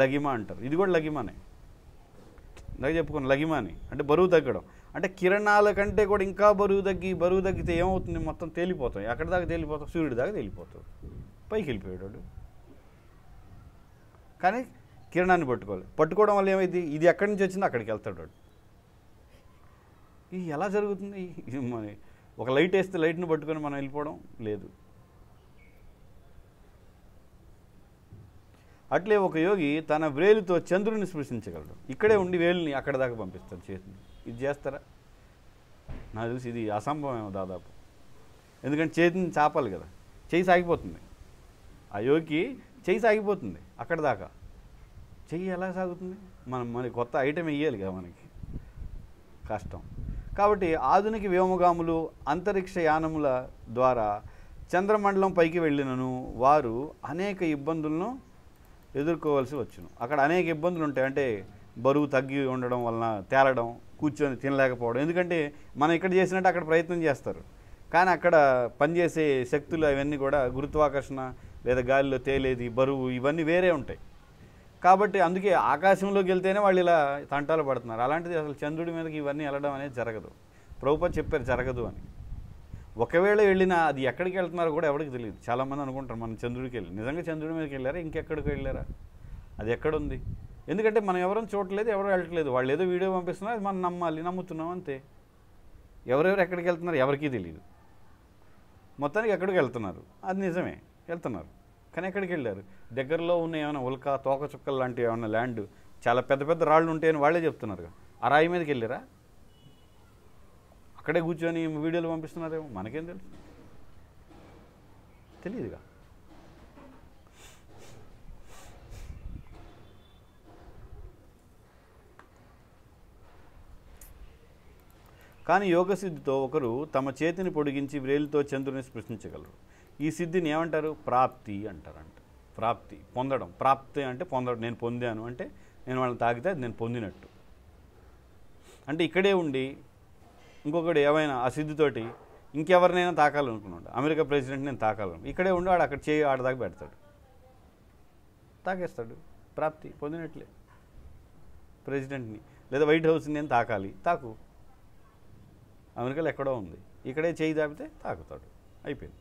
లఘిమ అంటారు. ఇది కూడా లఘిమనే, ఇందాక చెప్పుకున్నాను లఘిమని అంటే బరువు తగ్గడం. అంటే కిరణాల కంటే కూడా ఇంకా బరువు తగ్గితే ఏమవుతుంది, మొత్తం తేలిపోతాం. ఎక్కడి దాకా తేలిపోతాం, సూర్యుడి దాకా తేలిపోతాం, పైకి వెళ్ళిపోయాడు. కానీ కిరణాన్ని పట్టుకోవడం వల్ల ఏమైంది, ఇది ఎక్కడి నుంచి వచ్చిందో అక్కడికి వెళ్తాడు వాడు. ఇది ఎలా జరుగుతుంది? ఒక లైట్ వేస్తే లైట్ని పట్టుకొని మనం వెళ్ళిపోవడం లేదు. అట్లే ఒక యోగి తన వేలుతో చంద్రుని స్పృశించగలడు. ఇక్కడే ఉండి వేలుని అక్కడ దాకా పంపిస్తాడు చేతిని. ఇది చేస్తారా? నాకు తెలిసి ఇది అసంభవమేమో దాదాపు. ఎందుకంటే చేతిని చాపాలి కదా, చెయ్యి సాగిపోతుంది. ఆ యోగికి చెయ్యి సాగిపోతుంది అక్కడ దాకా. చెయ్యి ఎలా సాగుతుంది? మనకి కొత్త ఐటెం వేయాలి కదా, మనకి కష్టం. కాబట్టి ఆధునిక వ్యోమగాములు అంతరిక్ష యానముల ద్వారా చంద్రమండలం పైకి వెళ్ళినను వారు అనేక ఇబ్బందులను ఎదుర్కోవాల్సి వచ్చును. అక్కడ అనేక ఇబ్బందులు ఉంటాయి. అంటే బరువు తగ్గి ఉండడం వలన తేలడం, కూర్చొని తినలేకపోవడం. ఎందుకంటే మనం ఇక్కడ చేసినట్టు అక్కడ ప్రయత్నం చేస్తారు, కానీ అక్కడ పనిచేసే శక్తులు అవన్నీ కూడా గురుత్వాకర్షణ లేదా గాలిలో తేలేది, బరువు, ఇవన్నీ వేరే ఉంటాయి. కాబట్టి అందుకే ఆకాశంలోకి వెళ్తేనే వాళ్ళు ఇలా తంటాలు పడుతున్నారు. అలాంటిది అసలు చంద్రుడి మీదకి ఇవన్నీ వెళ్ళడం అనేది జరగదు. ప్రభుపాద చెప్పారు జరగదు అని. ఒకవేళ వెళ్ళినా అది ఎక్కడికి వెళ్తున్నారో కూడా ఎవరికి తెలియదు. చాలామంది అనుకుంటారు మనం చంద్రుడికి వెళ్ళి, నిజంగా చంద్రుడి మీదకి వెళ్ళారా, ఇంకెక్కడికి వెళ్ళారా, అది ఎక్కడుంది? ఎందుకంటే మనం ఎవరైనా చూడలేదు, ఎవరు వెళ్ళట్లేదు. వాళ్ళు ఏదో వీడియో పంపిస్తున్నారు, అది మనం నమ్మాలి, నమ్ముతున్నాం అంతే. ఎవరెవరు ఎక్కడికి వెళ్తున్నారు ఎవరికీ తెలియదు. మొత్తానికి ఎక్కడికి వెళ్తున్నారు, అది నిజమే, వెళ్తున్నారు. కానీ ఎక్కడికి వెళ్ళారు? దగ్గరలో ఉన్న ఏమైనా ఉల్క, తోకచుక్కలు లాంటివి ఏమైనా ల్యాండ్, చాలా పెద్ద పెద్ద రాళ్ళు ఉంటాయని వాళ్ళే చెప్తున్నారు. ఆ రాయి మీదకి వెళ్ళారా? అక్కడే కూర్చొని వీడియోలు పంపిస్తున్నారేమో, మనకేం తెలుసు, తెలియదుగా. కానీ యోగసిద్ధితో ఒకరు తమ చేతిని పొడిగించి వ్రేలితో చంద్రుని స్పృశించగలరు. ఈ సిద్ధిని ఏమంటారు? ప్రాప్తి అంటారంట. ప్రాప్తి, పొందడం. ప్రాప్తి అంటే పొందడం. నేను పొందాను అంటే నేను వాళ్ళని తాకితే అది నేను పొందినట్టు. అంటే ఇక్కడే ఉండి ఇంకొకటి ఏమైనా ఆ సిద్ధితోటి ఇంకెవరినైనా తాకాలనుకున్నాడు, అమెరికా ప్రెసిడెంట్ నేను తాకాలను, ఇక్కడే ఉండి వాడు అక్కడ చేయి ఆడదాకా పెడతాడు, తాకేస్తాడు. ప్రాప్తి పొందినట్లే. ప్రెసిడెంట్ని లేదా వైట్ హౌస్ని నేను తాకాలి, తాకు. అమెరికాలో ఎక్కడో ఉంది, ఇక్కడే చేయి దాపితే తాకుతాడు, అయిపోయింది.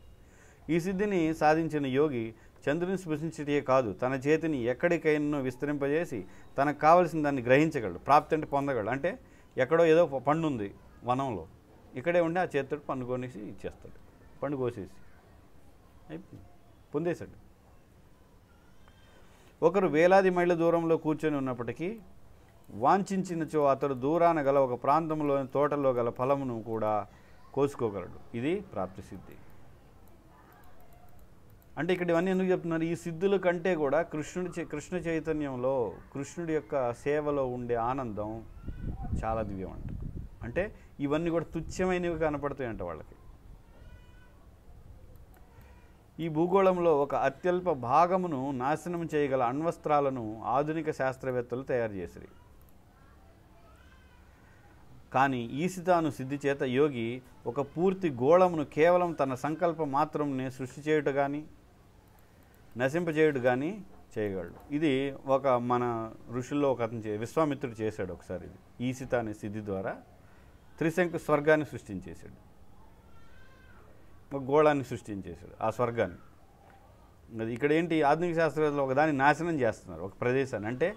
ఈ సిద్ధిని సాధించిన యోగి చంద్రుని స్పృశించటే కాదు, తన చేతిని ఎక్కడికైనా విస్తరింపజేసి తనకు కావలసిన దాన్ని గ్రహించగలడు. ప్రాప్తి అంటే పొందగలడు. అంటే ఎక్కడో ఏదో పండు ఉంది వనంలో, ఇక్కడే ఉండి ఆ చేతితో పండు కొనేసి ఇచ్చేస్తాడు, పండు కోసేసి అయిపోయింది, పొందేశాడు. ఒకరు వేలాది మైళ్ళ దూరంలో కూర్చొని ఉన్నప్పటికీ వాంఛించినచో అతడు దూరాన గల ఒక ప్రాంతంలోని తోటలో గల ఫలమును కూడా కోసుకోగలడు. ఇది ప్రాప్తి సిద్ధి. అంటే ఇక్కడ ఇవన్నీ ఎందుకు చెప్తున్నారు? ఈ సిద్ధుల కంటే కూడా కృష్ణ చైతన్యంలో, కృష్ణుడి యొక్క సేవలో ఉండే ఆనందం చాలా దివ్యం అంట. అంటే ఇవన్నీ కూడా తుచ్చమైనవి కనపడతాయంట వాళ్ళకి. ఈ భూగోళంలో ఒక అత్యల్ప భాగమును నాశనం చేయగల అణ్వస్త్రాలను ఆధునిక శాస్త్రవేత్తలు తయారు చేసిరి. కానీ ఈశితాను సిద్ధి చేత యోగి ఒక పూర్తి గోళమును కేవలం తన సంకల్ప మాత్రంనే సృష్టి చేయుట కానీ నశింపజేయుడు కానీ చేయగలడు. ఇది ఒక మన ఋషుల్లో ఒక అతను విశ్వామిత్రుడు చేశాడు ఒకసారి. ఇది ఈశిత అనే సిద్ధి ద్వారా త్రిశంకు స్వర్గాన్ని సృష్టించేశాడు, ఒక గోళాన్ని సృష్టించేశాడు, ఆ స్వర్గాన్ని. అది ఇక్కడ ఏంటి, ఆధునిక శాస్త్రవేత్తలు ఒకదాన్ని నాశనం చేస్తున్నారు, ఒక ప్రదేశాన్ని. అంటే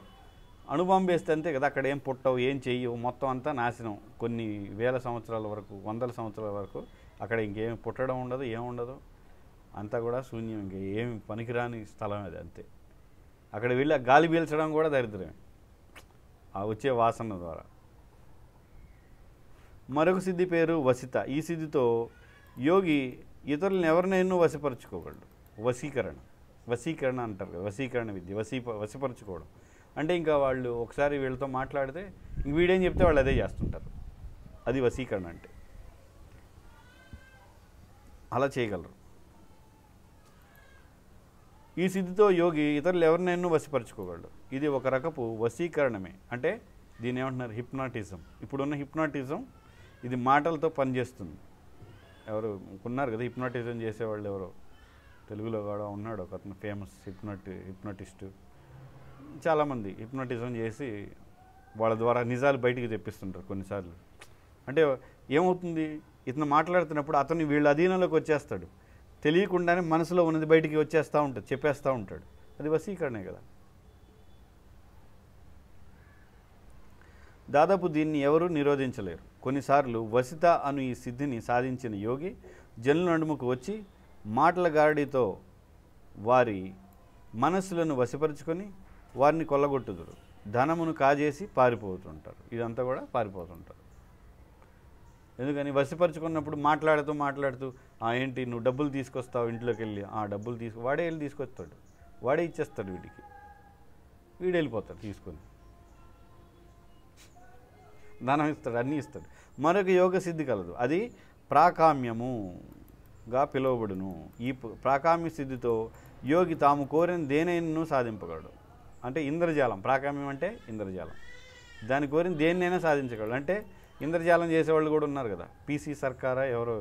అణుబాంబు వేస్తే అంతే కదా, అక్కడ ఏం పుట్టవు, ఏం చెయ్యవు, మొత్తం అంతా నాశనం. కొన్ని వేల సంవత్సరాల వరకు, వందల సంవత్సరాల వరకు అక్కడ ఇంకేం పుట్టడం ఉండదు, ఏముండదు, అంతా కూడా శూన్యం, ఇంక ఏమి పనికిరాని స్థలం అది, అంతే. అక్కడ వెళ్ళి ఆ గాలి పీల్చడం కూడా దరిద్రమే, ఆ వచ్చే వాసన ద్వారా. మరొక సిద్ధి పేరు వసిత. ఈ సిద్ధితో యోగి ఇతరులను ఎవరినైనా వశపరుచుకోగలడు. వశీకరణ అంటారు కదా, వశీకరణ విద్య, వశపరుచుకోవడం. అంటే ఇంకా వాళ్ళు ఒకసారి వీళ్ళతో మాట్లాడితే ఇంక వీడేం చెప్తే వాళ్ళు అదే చేస్తుంటారు, అది వశీకరణ అంటే. అలా చేయగలరు. ఈ సిద్ధితో యోగి ఇతరులు ఎవరినైనా వశపరుచుకోగలడు. ఇది ఒక రకపు వశీకరణమే. అంటే దీన్ని ఏమంటున్నారు? హిప్నాటిజం. ఇప్పుడున్న హిప్నాటిజం ఇది మాటలతో పనిచేస్తుంది. ఎవరు ఉన్నారు కదా హిప్నాటిజం చేసేవాళ్ళు, ఎవరో తెలుగులో కూడా ఉన్నాడు ఒక అతను ఫేమస్ హిప్నటిస్టు. చాలామంది హిప్నటిజం చేసి వాళ్ళ ద్వారా నిజాలు బయటికి తెప్పిస్తుంటారు కొన్నిసార్లు. అంటే ఏమవుతుంది, ఇతను మాట్లాడుతున్నప్పుడు అతను వీళ్ళ అధీనంలోకి వచ్చేస్తాడు, తెలియకుండానే మనసులో ఉన్నది బయటికి వచ్చేస్తూ ఉంటుంది, చెప్పేస్తూ ఉంటాడు. అది వశీకరణే కదా. దాదాపు దీన్ని ఎవరూ నిరోధించలేరు. కొన్నిసార్లు వసిత అను ఈ సిద్ధిని సాధించిన యోగి జనుల నడుముకు వచ్చి మాటల గారడితో వారి మనస్సులను వశపరుచుకొని వారిని కొల్లగొట్టుదురు, ధనమును కాజేసి పారిపోతుంటారు. ఇదంతా కూడా పారిపోతుంటారు. ఎందుకని వశపరుచుకున్నప్పుడు మాట్లాడుతూ ఏంటి నువ్వు డబ్బులు తీసుకొస్తావు ఇంట్లోకి వెళ్ళి, డబ్బులు వాడే వెళ్ళి తీసుకొస్తాడు, వాడే ఇచ్చేస్తాడు వీడికి, వీడు వెళ్ళిపోతాడు తీసుకొని, ధనం ఇస్తాడు, అన్నీ ఇస్తాడు. మరొక యోగ సిద్ధి కలదు, అది ప్రాకామ్యముగా పిలువబడును. ఈ ప్రాకామ్య సిద్ధితో యోగి తాము కోరిన దేనైనా సాధింపగలడు. అంటే ఇంద్రజాలం, ప్రాకామ్యం అంటే ఇంద్రజాలం, దాని కోరిన దేన్నైనా సాధించగలడు. అంటే ఇంద్రజాలం చేసేవాళ్ళు కూడా ఉన్నారు కదా, పీసీ సర్కారా ఎవరో,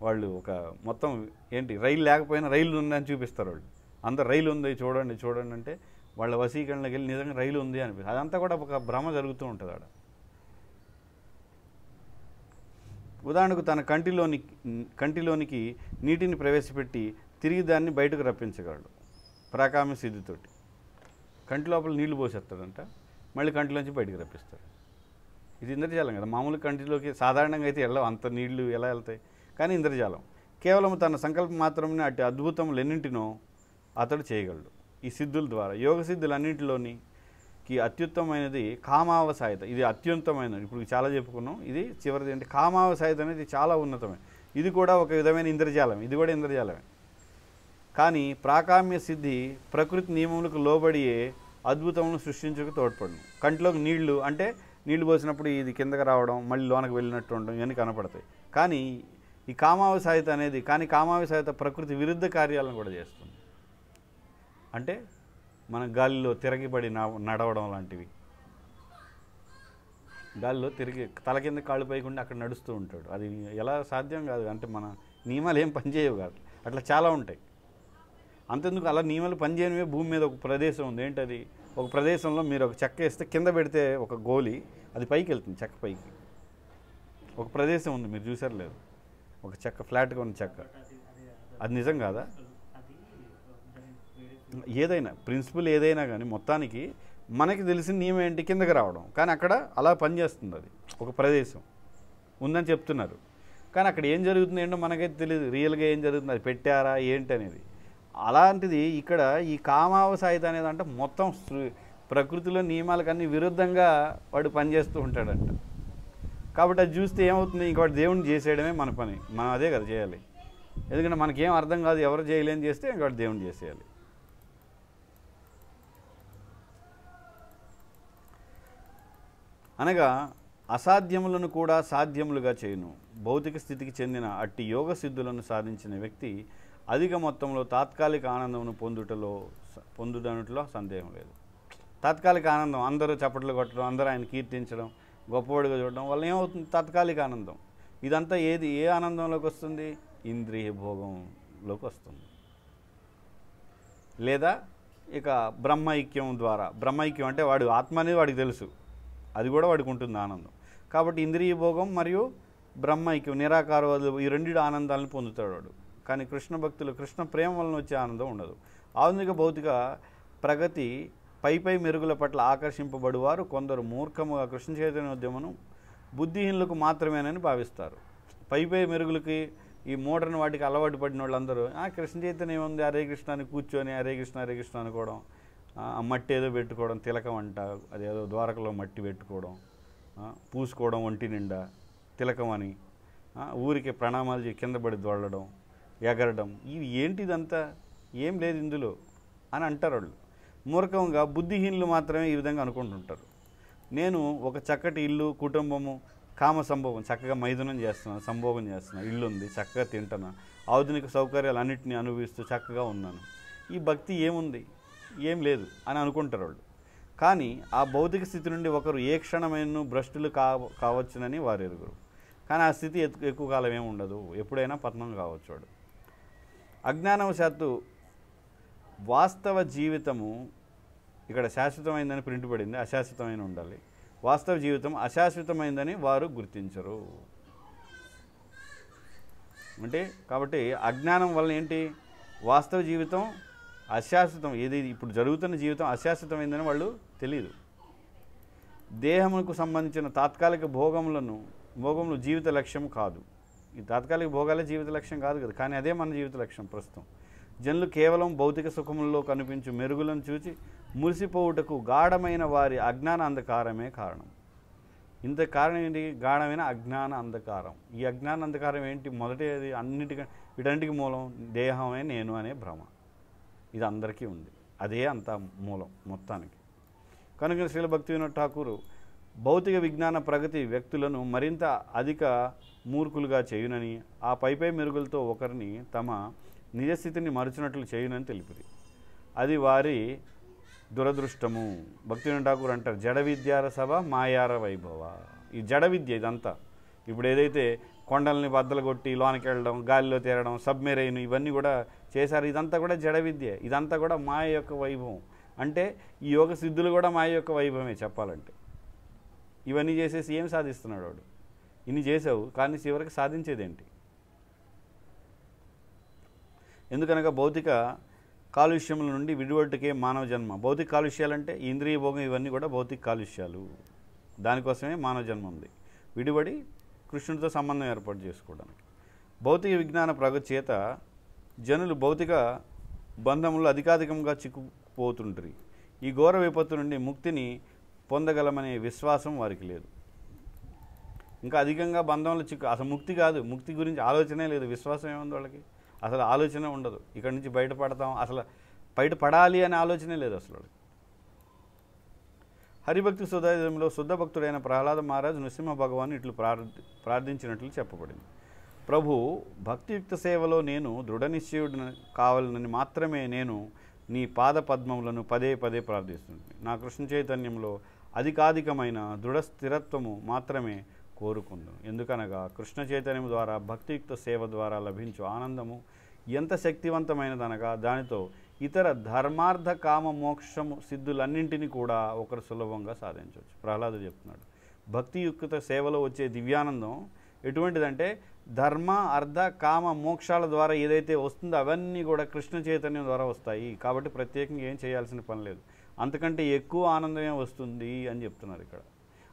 వాళ్ళు ఒక మొత్తం ఏంటి రైలు లేకపోయినా రైలు ఉందని చూపిస్తారు వాళ్ళు. అందరు రైలు ఉంది చూడండి అంటే వాళ్ళ వశీకరణలోకి వెళ్ళి నిజంగా రైలు ఉంది అనిపిస్తుంది. అదంతా కూడా ఒక భ్రమ జరుగుతూ ఉంటుంది ఆడ. ఉదాహరణకు తన కంటిలోనికి నీటిని ప్రవేశపెట్టి తిరిగి దాన్ని బయటకు రప్పించగలడు ప్రాకామ్య సిద్ధితోటి. కంటి లోపల నీళ్లు పోసేస్తాడంట, మళ్ళీ కంటిలోంచి బయటకు రప్పిస్తాడు. ఇది ఇంద్రజాలం కదా. మామూలు కంటిలోకి సాధారణంగా అయితే వెళ్ళవు, అంత నీళ్లు ఎలా వెళ్తాయి, కానీ ఇంద్రజాలం. కేవలం తన సంకల్పం మాత్రమే అటు అద్భుతములెన్నింటినో అతడు చేయగలడు. ఈ సిద్ధుల ద్వారా యోగ సిద్ధులన్నింటిలోనికి అత్యుత్తమైనది కామావసాయత. ఇది అత్యుత్తమైనది, ఇప్పుడు చాలా చెప్పుకున్నాం. ఇది చివరిది అంటే కామావసాయత అనేది చాలా ఉన్నతమైన, ఇది కూడా ఒక విధమైన ఇంద్రజాలం, ఇది కూడా ఇంద్రజాలమే. కానీ ప్రాకామ్య సిద్ధి ప్రకృతి నియమములకు లోబడియే అద్భుతములను సృష్టించక తోడ్పడును. కంటిలోకి నీళ్లు అంటే నీళ్లు పోసినప్పుడు ఇది కిందకి రావడం, మళ్ళీ లోనకు వెళ్ళినట్టు ఉండడం, ఇవన్నీ కనపడతాయి. కానీ ఈ కామావసాయత అనేది, కామావసాయత ప్రకృతి విరుద్ధ కార్యాలను కూడా చేస్తుంది. అంటే మన గాలిలో తిరగిబడి నడవడం లాంటివి, గాలిలో తిరిగి తల కింద కాళ్ళు పైకుండా అక్కడ నడుస్తూ ఉంటాడు. అది ఎలా సాధ్యం కాదు, అంటే మన నియమాలు ఏం పనిచేయవు కాదు, అట్లా చాలా ఉంటాయి. అంతెందుకు, అలా నియమాలు పనిచేయనివే భూమి మీద ఒక ప్రదేశం ఉంది. ఏంటది, ఒక ప్రదేశంలో మీరు ఒక చెక్క వేస్తే కింద పెడితే ఒక గోలి అది పైకి వెళ్తుంది, చెక్క పైకి. ఒక ప్రదేశం ఉంది, మీరు చూసారు లేదు, ఒక చెక్క ఫ్లాట్గా ఉన్న చెక్క, అది నిజం కాదా? ఏదైనా ప్రిన్సిపల్ ఏదైనా కానీ మొత్తానికి మనకి తెలిసిన నియమం ఏంటి, కిందకి రావడం. కానీ అక్కడ అలా పనిచేస్తుంది, అది ఒక ప్రదేశం ఉందని చెప్తున్నారు. కానీ అక్కడ ఏం జరుగుతుంది ఏంటో మనకైతే తెలియదు, రియల్గా ఏం జరుగుతుంది, అది పెట్టారా ఏంటి అనేది. అలాంటిది ఇక్కడ ఈ కామావసాయిత అనేది అంటే మొత్తం ప్రకృతిలో నియమాలకన్నీ విరుద్ధంగా వాడు పనిచేస్తూ ఉంటాడంట. కాబట్టి అది చూస్తే ఏమవుతుంది, ఇంకోటి దేవుణ్ణి చేసేయడమే మన పని, మనం అదే కదా చేయాలి. ఎందుకంటే మనకేం అర్థం కాదు, ఎవరు చేయలేని చేస్తే ఇంకోటి దేవుణ్ణి చేసేయాలి. అనగా అసాధ్యములను కూడా సాధ్యములుగా చేయును. భౌతిక స్థితికి చెందిన అట్టి యోగ సిద్ధులను సాధించిన వ్యక్తి అధిక మొత్తంలో తాత్కాలిక ఆనందమును పొందుదనుట్లో సందేహం లేదు. తాత్కాలిక ఆనందం, అందరూ చప్పట్లు కొట్టడం, అందరూ ఆయన కీర్తించడం, గొప్పవాడిగా చూడడం వల్ల ఏమవుతుంది, తాత్కాలిక ఆనందం. ఇదంతా ఏ ఆనందంలోకి వస్తుంది, ఇంద్రియ భోగంలోకి వస్తుంది. లేదా ఇక బ్రహ్మైక్యం ద్వారా, బ్రహ్మైక్యం అంటే వాడు ఆత్మ అనేది వాడికి తెలుసు, అది కూడా వాడికి ఉంటుంది ఆనందం. కాబట్టి ఇంద్రియ భోగం మరియు బ్రహ్మైక్యం, నిరాకారవాదులు, ఈ రెండిటి ఆనందాలను పొందుతాడు వాడు. కానీ కృష్ణ భక్తులు కృష్ణ ప్రేమ వలన వచ్చే ఆనందం ఉండదు. ఆధునిక భౌతిక ప్రగతి పై మెరుగుల పట్ల ఆకర్షింపబడువారు కొందరు మూర్ఖముగా కృష్ణ చైతన్యోద్యమను బుద్ధిహీనులకు మాత్రమేనని భావిస్తారు. పై మెరుగులకి ఈ మోడర్న్ వాటికి అలవాటు పడిన వాళ్ళందరూ కృష్ణ చైతన్యం ఏముంది, హరే కృష్ణ అని కూర్చొని హరే కృష్ణ అనుకోవడం, మట్టి ఏదో పెట్టుకోవడం, తిలకం అంట, అదేదో ద్వారకలో మట్టి పెట్టుకోవడం, పూసుకోవడం ఒంటి నిండా తిలకం అని, ఊరికి ప్రణామాలు కింద పడి దొల్లడం, ఎగరడం, ఇవి ఏంటిదంతా, ఏం లేదు ఇందులో అని అంటారు వాళ్ళు. మూర్ఖంగా బుద్ధిహీనులు మాత్రమే ఈ విధంగా అనుకుంటుంటారు. నేను ఒక చక్కటి ఇల్లు, కుటుంబము, కామ సంభోగం, చక్కగా మైథునం చేస్తున్నాను, సంభోగం చేస్తున్నాను, ఇల్లు ఉంది, చక్కగా తింటున్నా, ఆధునిక సౌకర్యాలు అన్నింటినీ అనుభవిస్తూ చక్కగా ఉన్నాను, ఈ భక్తి ఏముంది, ఏం లేదు అని అనుకుంటారు వాళ్ళు. కానీ ఆ భౌతిక స్థితి నుండి ఒకరు ఏ క్షణమైన భ్రష్టులు కావచ్చునని వారు ఎరుగురు. కానీ ఆ స్థితి ఎక్కువ కాలం ఏమి ఉండదు, ఎప్పుడైనా పతనం కావచ్చు వాడు. అజ్ఞానవశాత్తు వాస్తవ జీవితము, ఇక్కడ శాశ్వతమైందని ప్రింట్ పడింది, అశాశ్వతమైన ఉండాలి. వాస్తవ జీవితం అశాశ్వతమైందని వారు గుర్తించరు. అంటే కాబట్టి అజ్ఞానం వల్ల ఏంటి, వాస్తవ జీవితం అశాశ్వతం, ఏది ఇప్పుడు జరుగుతున్న జీవితం అశాశ్వతమైందని వాళ్ళు తెలియదు. దేహముకు సంబంధించిన తాత్కాలిక భోగములు జీవిత లక్ష్యం కాదు. ఈ తాత్కాలిక భోగాలే జీవిత లక్ష్యం కాదు కదా, కానీ అదే మన జీవిత లక్ష్యం ప్రస్తుతం. జనులు కేవలం భౌతిక సుఖములలో కనిపించు మెరుగులను చూచి మురిసిపోవుటకు గాఢమైన వారి అజ్ఞాన అంధకారమే కారణం. ఇంత కారణం ఏంటి? గాఢమైన అజ్ఞాన అంధకారం. ఈ అజ్ఞాన అంధకారం ఏంటి? మొదటిది వీటన్నిటికి మూలం దేహమే నేను అనే భ్రమ. ఇది అందరికీ ఉంది, అదే అంత మూలం మొత్తానికి. కనుక శ్రీల భక్తి వినోద్ ఠాకూర్ భౌతిక విజ్ఞాన ప్రగతి వ్యక్తులను మరింత అధిక మూర్ఖులుగా చేయునని, ఆ పైపై మెరుగులతో ఒకరిని తమ నిజస్థితిని మరచినట్లు చేయునని తెలిపింది. అది వారి దురదృష్టము. భక్తి వినోద్ ఠాకూర్ అంటారు, జడ విద్యార సభ మాయార వైభవ. ఈ జడ విద్య ఇదంతా. ఇప్పుడు ఏదైతే కొండల్ని బద్దలు కొట్టి లోనికి వెళ్ళడం, గాలిలో తేరడం, సబ్మెరైన్ ఇవన్నీ కూడా చేశారు, ఇదంతా కూడా జడ విద్య. ఇదంతా కూడా మాయ యొక్క వైభవం. అంటే ఈ యోగ సిద్ధులు కూడా మాయ యొక్క వైభవమే చెప్పాలంటే. ఇవన్నీ చేసేసి ఏం సాధిస్తున్నాడు వాడు? ఇన్ని చేసావు కానీ చివరికి సాధించేదేంటి? ఎందుకనగా భౌతిక కాలుష్యముల నుండి విడివట్టుకే మానవ జన్మ. భౌతిక కాలుష్యాలంటే ఇంద్రియ భోగం ఇవన్నీ కూడా భౌతిక కాలుష్యాలు. దానికోసమే మానవ జన్మ ఉంది, విడివడి కృష్ణుడితో సంబంధం ఏర్పాటు చేసుకోవడానికి. భౌతిక విజ్ఞాన ప్రగతి చేత జనులు భౌతిక బంధములు అధికాధికంగా చిక్కుపోతుంటారు. ఈ ఘోర విపత్తు నుండి ముక్తిని పొందగలమనే విశ్వాసం వారికి లేదు. ఇంకా అధికంగా బంధంలో అసలు ముక్తి కాదు, ముక్తి గురించి ఆలోచనే లేదు. విశ్వాసం ఏముంది వాళ్ళకి? అసలు ఆలోచన ఉండదు. ఇక్కడి నుంచి బయటపడతాం, అసలు బయటపడాలి అనే ఆలోచనే లేదు అసలు. హరిభక్తి సుధాయుధంలో శుద్ధ భక్తుడైన ప్రహ్లాద మహారాజు నృసింహ భగవాన్ ఇట్లు ప్రార్థించినట్లు చెప్పబడింది. ప్రభు, భక్తియుక్త సేవలో నేను దృఢ నిశ్చయుడు కావాలని మాత్రమే నేను నీ పాద పద్మములను పదే పదే ప్రార్థిస్తుంది. నా కృష్ణ చైతన్యంలో అధికాధికమైన దృఢ స్థిరత్వము మాత్రమే కోరుకుందాం. ఎందుకనగా కృష్ణ చైతన్యం ద్వారా భక్తియుక్త సేవ ద్వారా లభించు ఆనందము ఎంత శక్తివంతమైనదనగా దానితో ఇతర ధర్మార్థ కామ మోక్షము సిద్ధులన్నింటినీ కూడా ఒకరు సులభంగా సాధించవచ్చు. ప్రహ్లాదు చెప్తున్నాడు, భక్తియుక్త సేవలో వచ్చే దివ్యానందం ఎటువంటిదంటే ధర్మ అర్థ కామ మోక్షాల ద్వారా ఏదైతే వస్తుందో అవన్నీ కూడా కృష్ణ చైతన్యం ద్వారా వస్తాయి. కాబట్టి ప్రత్యేకంగా ఏం చేయాల్సిన పని లేదు, అంతకంటే ఎక్కువ ఆనందమే వస్తుంది అని చెప్తున్నారు ఇక్కడ.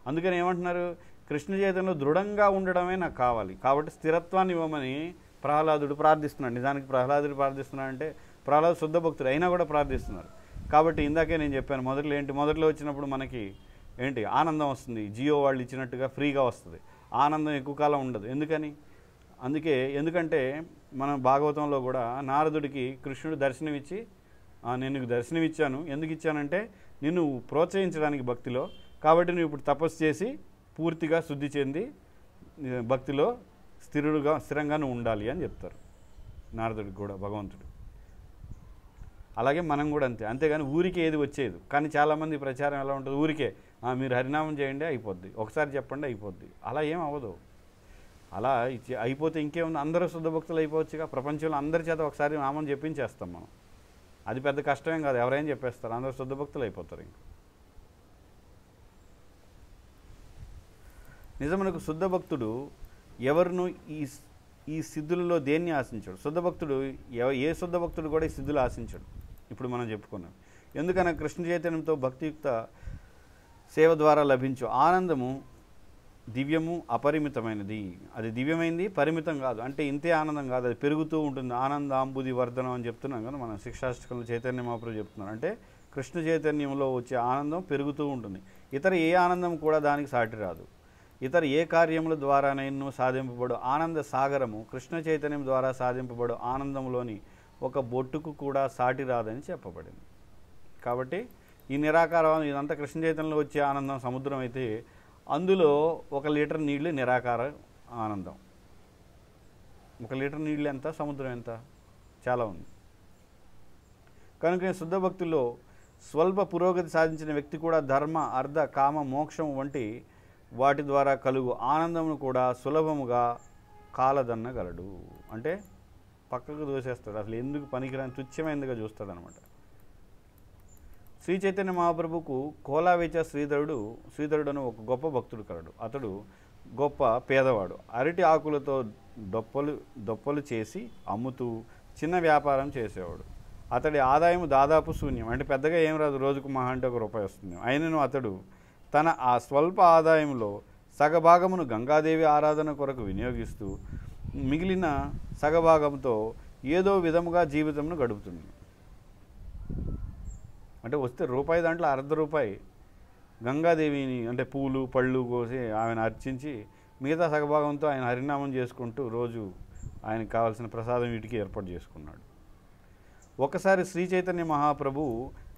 అందుకని ఏమంటున్నారు? కృష్ణ చైతన్యంలో దృఢంగా ఉండడమే నాకు కావాలి, కాబట్టి స్థిరత్వాన్ని ఇవ్వమని ప్రహ్లాదుడు ప్రార్థిస్తున్నాడు. నిజానికి ప్రహ్లాదుడు ప్రార్థిస్తున్నాడంటే ప్రహ్లాదు శుద్ధ భక్తుడు అయినా కూడా ప్రార్థిస్తున్నారు. కాబట్టి ఇందాకే నేను చెప్పాను, మొదట్లో వచ్చినప్పుడు మనకి ఏంటి ఆనందం వస్తుంది, జియో వాళ్ళు ఇచ్చినట్టుగా ఫ్రీగా వస్తుంది. ఆనందం ఎక్కువ కాలం ఉండదు. ఎందుకంటే మనం భాగవతంలో కూడా నారదుడికి కృష్ణుడు దర్శనమిచ్చి, నేను నీకు దర్శనం ఇచ్చాను, ఎందుకు ఇచ్చానంటే నిన్ను ప్రోత్సహించడానికి భక్తిలో, కాబట్టి నువ్వు ఇప్పుడు తపస్సు చేసి పూర్తిగా శుద్ధి చెంది భక్తిలో స్థిరంగా నువ్వు ఉండాలి అని చెప్తారు నారదుడికి కూడా భగవంతుడు. అలాగే మనం కూడా అంతేగాని ఊరికే ఏది వచ్చేది. కానీ చాలామంది ప్రచారం ఎలా ఉంటుంది, ఊరికే మీరు హరినామం చేయండి అయిపోద్ది, ఒకసారి చెప్పండి అయిపోద్ది. అలా ఏం అవ్వదు. అలా అయిపోతే ఇంకేముంది, అందరూ శుద్ధ భక్తులు అయిపోవచ్చుగా. ప్రపంచంలో అందరి చేత ఒకసారి నామం చెప్పించేస్తాం మనం. అది పెద్ద కష్టమేం కాదు, ఎవరైనా చెప్పేస్తారు, అందరూ శుద్ధ భక్తులు అయిపోతారు. ఇంక నిజమునకు శుద్ధ భక్తుడు ఎవరును ఈ సిద్ధులలో దేన్ని ఆశించాడు. శుద్ధ భక్తుడు ఏ శుద్ధ భక్తుడు కూడా ఈ సిద్ధులు ఆశించాడు. ఇప్పుడు మనం చెప్పుకున్నాం. ఎందుకనగా కృష్ణ చైతన్యంతో భక్తియుక్త సేవ ద్వారా లభించు ఆనందము దివ్యము అపరిమితమైనది. అది దివ్యమైంది, పరిమితం కాదు. అంటే ఇంతే ఆనందం కాదు, అది పెరుగుతూ ఉంటుంది. ఆనందాంబుది వర్ధనం అని చెప్తున్నాం కదా మనం శిక్షాష్టకంలో చైతన్య మహాప్రభు చెప్తున్నారు. అంటే కృష్ణ చైతన్యంలో వచ్చే ఆనందం పెరుగుతూ ఉంటుంది. ఇతర ఏ ఆనందం కూడా దానికి సాటి రాదు. ఇతర ఏ కార్యముల ద్వారానైనా సాధింపబడు ఆనంద సాగరము కృష్ణ చైతన్యం ద్వారా సాధింపబడు ఆనందంలోని ఒక బొట్టుకు కూడా సాటి రాదని చెప్పబడింది. కాబట్టి ఈ నిరాకారం ఇదంతా కృష్ణ చైతన్యంలో వచ్చే ఆనందం సముద్రం అయితే అందులో 1 లీటర్ నీళ్ళు నిరాకార ఆనందం. 1 లీటర్ నీళ్ళు ఎంత, సముద్రం ఎంత, చాలా ఉంది. కనుక శుద్ధ భక్తుల్లో స్వల్ప పురోగతి సాధించిన వ్యక్తి కూడా ధర్మ అర్థ కామ మోక్షం వంటి వాటి ద్వారా కలుగు ఆనందమును కూడా సులభముగా కాలదన్నగలడు. అంటే పక్కకు దోసేస్తాడు, అసలు ఎందుకు పనికిరాని తుచ్చమైందిగా చూస్తాడనమాట. శ్రీ చైతన్య మహాప్రభుకు కోలావేచ శ్రీధరుడను ఒక గొప్ప భక్తుడు కలడు. అతడు గొప్ప పేదవాడు. అరటి ఆకులతో దొప్పలు చేసి అమ్ముతూ చిన్న వ్యాపారం చేసేవాడు. అతడి ఆదాయం దాదాపు శూన్యం, అంటే పెద్దగా ఏం రాదు, రోజుకు మహా అంటే ₹1 వస్తుంది. అయినను అతడు తన ఆ స్వల్ప ఆదాయంలో సగభాగమును గంగాదేవి ఆరాధన కొరకు వినియోగిస్తూ మిగిలిన సగభాగంతో ఏదో విధముగా జీవితంను గడుపుతుంది. అంటే వస్తే రూపాయి దాంట్లో ₹1.5 గంగాదేవిని అంటే పూలు పళ్ళు కోసి ఆమెను అర్చించి మిగతా సగభాగంతో ఆయన హరినామం చేసుకుంటూ రోజు ఆయనకు కావాల్సిన ప్రసాదం వీటికి ఏర్పాటు చేసుకున్నాడు. ఒకసారి శ్రీ చైతన్య మహాప్రభు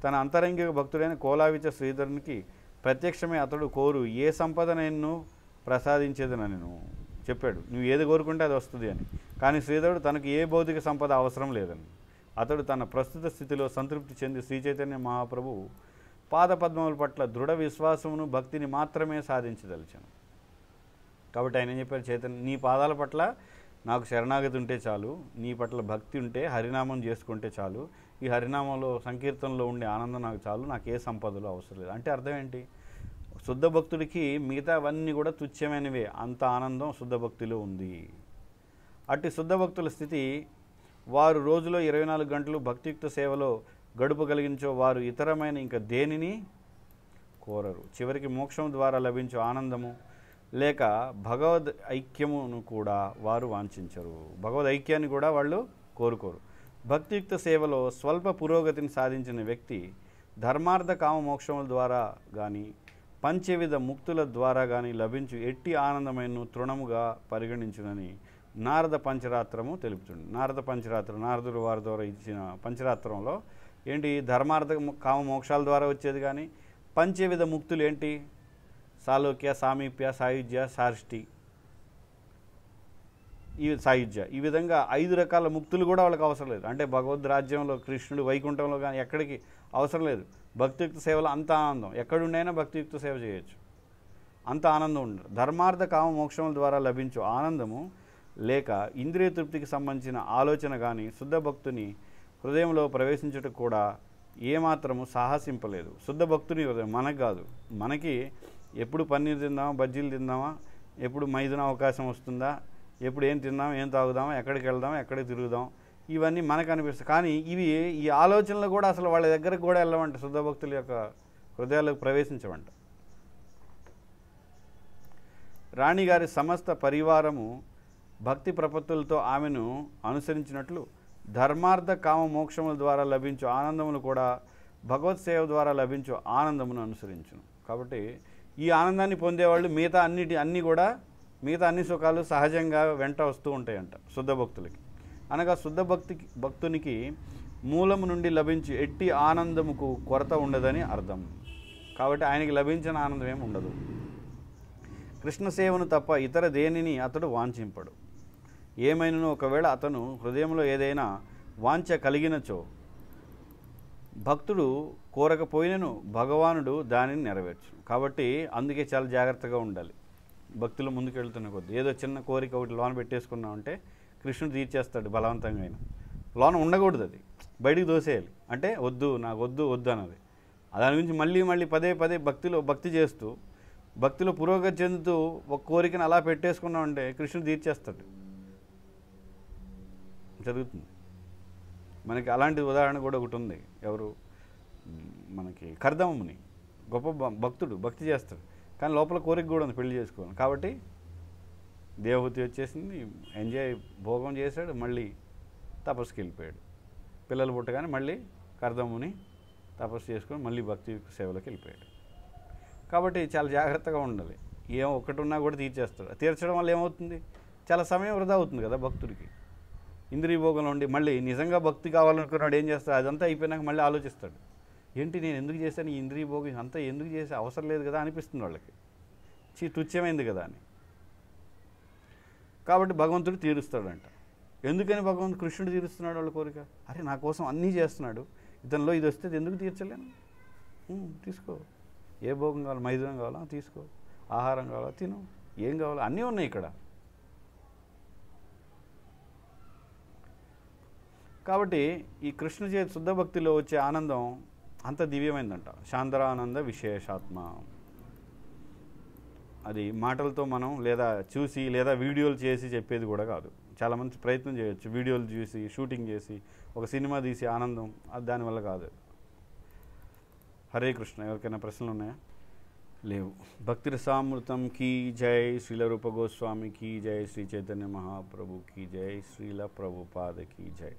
తన అంతరంగిక భక్తుడైన కోలావిచ శ్రీధరునికి ప్రత్యక్షమే అతడు కోరు ఏ సంపద నేను ప్రసాదించేదనని చెప్పాడు. నువ్వు ఏది కోరుకుంటే అది వస్తుంది అని. కానీ శ్రీధరుడు తనకు ఏ భౌతిక సంపద అవసరం లేదని. అతడు తన ప్రస్తుత స్థితిలో సంతృప్తి చెంది శ్రీ చైతన్య మహాప్రభు పాదపద్మముల పట్ల దృఢ విశ్వాసమును భక్తిని మాత్రమే సాధించదలిచాను. కాబట్టి ఆయన ఏం చెప్పారు, చైతన్య నీ పాదాల పట్ల నాకు శరణాగతి ఉంటే చాలు, నీ పట్ల భక్తి ఉంటే హరినామం చేసుకుంటే చాలు, ఈ హరినామంలో సంకీర్తనలో ఉండే ఆనందం నాకు చాలు, నాకు ఏ సంపదలు అవసరం లేదు. అంటే అర్థం ఏంటి, శుద్ధ భక్తుడికి మిగతావన్నీ కూడా తుచ్చమైనవే, అంత ఆనందం శుద్ధ భక్తిలో ఉంది. అట్టి శుద్ధ భక్తుల స్థితి వారు రోజులో 24 గంటలు భక్తియుక్త సేవలో గడుపగలిగించో వారు ఇతరమైన ఇంకా దేనిని కోరరు. చివరికి మోక్షం ద్వారా లభించే ఆనందము లేక భగవద్ ఐక్యమును కూడా వారు వాంఛించరు. భగవద్ ఐక్యాన్ని కూడా వాళ్ళు కోరుకోరు. భక్తియుక్త సేవలో స్వల్ప పురోగతిని సాధించిన వ్యక్తి ధర్మార్థ కామ మోక్షముల ద్వారా కానీ పంచవిధ ముక్తుల ద్వారా కానీ లభించు ఎట్టి ఆనందమైన తృణముగా పరిగణించునని నారద పంచరాత్రము తెలుపుతుంది. నారద పంచరాత్రం నారదుడు వారి ద్వారా ఇచ్చిన పంచరాత్రంలో ఏంటి, ధర్మార్థ కామ మోక్షాల ద్వారా వచ్చేది. కానీ పంచవిధ ముక్తులు ఏంటి, సాలోక్య, సామీప్య, సాయుజ్య, సారిష్టి, ఈ విధంగా 5 రకాల ముక్తులు కూడా వాళ్ళకి అవసరం లేదు. అంటే భగవద్ రాజ్యంలో కృష్ణుడు వైకుంఠంలో కానీ ఎక్కడికి అవసరం లేదు. భక్తియుక్త సేవలో అంత ఆనందం, ఎక్కడుండైనా భక్తియుక్త సేవ చేయొచ్చు, అంత ఆనందం ఉండదు. ధర్మార్థ కామ మోక్షముల ద్వారా లభించు ఆనందము లేక ఇంద్రియ తృప్తికి సంబంధించిన ఆలోచన కానీ శుద్ధ భక్తుని హృదయంలో ప్రవేశించుట కూడా ఏమాత్రము సాహసింపలేదు. శుద్ధ భక్తుని హృదయం మనకు కాదు, మనకి ఎప్పుడు పన్నీర్ తిందామా, బజ్జీలు తిందామా, ఎప్పుడు మైదున అవకాశం వస్తుందా, ఎప్పుడు ఏం తిందాం, ఏం తాగుదామా, ఎక్కడికి వెళ్దాం, ఎక్కడికి తిరుగుదాం, ఇవన్నీ మనకు అనిపిస్తాయి. కానీ ఈ ఆలోచనలు కూడా అసలు వాళ్ళ దగ్గరకు కూడా వెళ్ళవంట, శుద్ధ భక్తుల యొక్క హృదయాలకు ప్రవేశించవంట. రాణిగారి సమస్త పరివారము భక్తి ప్రపత్తులతో ఆమెను అనుసరించినట్లు ధర్మార్థ కామ మోక్షముల ద్వారా లభించు ఆనందమును కూడా భగవత్ సేవ ద్వారా లభించు ఆనందమును అనుసరించును. కాబట్టి ఈ ఆనందాన్ని పొందేవాళ్ళు మిగతా అన్ని సుఖాలు సహజంగా వెంట వస్తూ ఉంటాయంట శుద్ధ భక్తులకి. అనగా శుద్ధ భక్తునికి మూలము నుండి లభించి ఎట్టి ఆనందముకు కొరత ఉండదని అర్థం. కాబట్టి ఆయనకి లభించిన ఆనందం ఏమి ఉండదు. కృష్ణ సేవను తప్ప ఇతర దేనిని అతడు వాంఛింపడు. ఏమైనను ఒకవేళ అతను హృదయంలో ఏదైనా వాంఛ కలిగినచో భక్తుడు కోరకపోయినను భగవానుడు దానిని నెరవేర్చు. కాబట్టి అందుకే చాలా జాగ్రత్తగా ఉండాలి. భక్తులు ముందుకు వెళ్తున్న కొద్ది ఏదో చిన్న కోరిక ఒకటి లోన పెట్టేసుకున్నామంటే కృష్ణుడు తీర్చేస్తాడు బలవంతంగా. అయినా లోన ఉండకూడదు, అది బయటికి దోసేయాలి. అంటే వద్దు, నాకు వద్దు అన్నది. దాని గురించి మళ్ళీ పదే భక్తి చేస్తూ భక్తిలో పురోగతి చెందుతూ ఒక కోరికను అలా పెట్టేసుకున్నామంటే కృష్ణుడు తీర్చేస్తాడు. జరుగుతుంది. మనకి అలాంటి ఉదాహరణ కూడా ఒకటి ఉంది. ఎవరు, మనకి కర్దమముని గొప్ప భక్తుడు, భక్తి చేస్తాడు, కానీ లోపల కోరిక కూడా ఉంది పెళ్లి చేసుకోవాలి. కాబట్టి దేవహూతి వచ్చేసింది, భోగం చేశాడు, మళ్ళీ తపస్సుకి వెళ్ళిపోయాడు. పిల్లలు పుట్టగానే మళ్ళీ కర్దముని తపస్సు చేసుకొని మళ్ళీ భక్తి సేవలోకి వెళ్ళిపోయాడు. కాబట్టి చాలా జాగ్రత్తగా ఉండాలి. ఒకటి ఉన్నా కూడా తీర్చేస్తాడు. తీర్చడం వల్ల ఏమవుతుంది, చాలా సమయం వృధా అవుతుంది కదా భక్తుడికి. ఇంద్రియ భోగంలో ఉండి మళ్ళీ నిజంగా భక్తి కావాలనుకున్నాడు ఏం చేస్తాడు, అదంతా అయిపోయినాక మళ్ళీ ఆలోచిస్తాడు, ఏంటి నేను ఎందుకు చేశాను ఈ ఇంద్రియ భోగం, అంతా ఎందుకు చేసే అవసరం లేదు కదా అనిపిస్తుంది వాళ్ళకి, తుచ్చమైంది కదా అని. కాబట్టి భగవంతుడు తీరుస్తాడంట. ఎందుకని కృష్ణుడు తీరుస్తున్నాడు వాళ్ళ కోరిక, అరే నా కోసం అన్నీ చేస్తున్నాడు, ఇతనిలో ఇది వస్తే ఎందుకు తీర్చలేను, తీసుకో, ఏ భోగం కావాలి, మైదనం కావాలా తీసుకో, ఆహారం కావాలా తిను, ఏం కావాలో అన్నీ ఉన్నాయి ఇక్కడ. కాబట్టి ఈ కృష్ణ చేతి శుద్ధ భక్తిలో వచ్చే ఆనందం అంత దివ్యమైందంట. శాంతరానంద విశేషాత్మ. అది మాటలతో మనం లేదా చూసి లేదా వీడియోలు చేసి చెప్పేది కూడా కాదు. చాలామంది ప్రయత్నం చేయొచ్చు, వీడియోలు చూసి షూటింగ్ చేసి ఒక సినిమా తీసి ఆనందం, అది దానివల్ల కాదు. హరే కృష్ణ. ఎవరికైనా ప్రశ్నలు ఉన్నాయా? లేవు. భక్తి రసామృతం కీ జై, శ్రీల రూప గోస్వామి కీ జై, శ్రీ చైతన్య మహాప్రభు కీ జై, శ్రీల ప్రభుపాద కీ జై.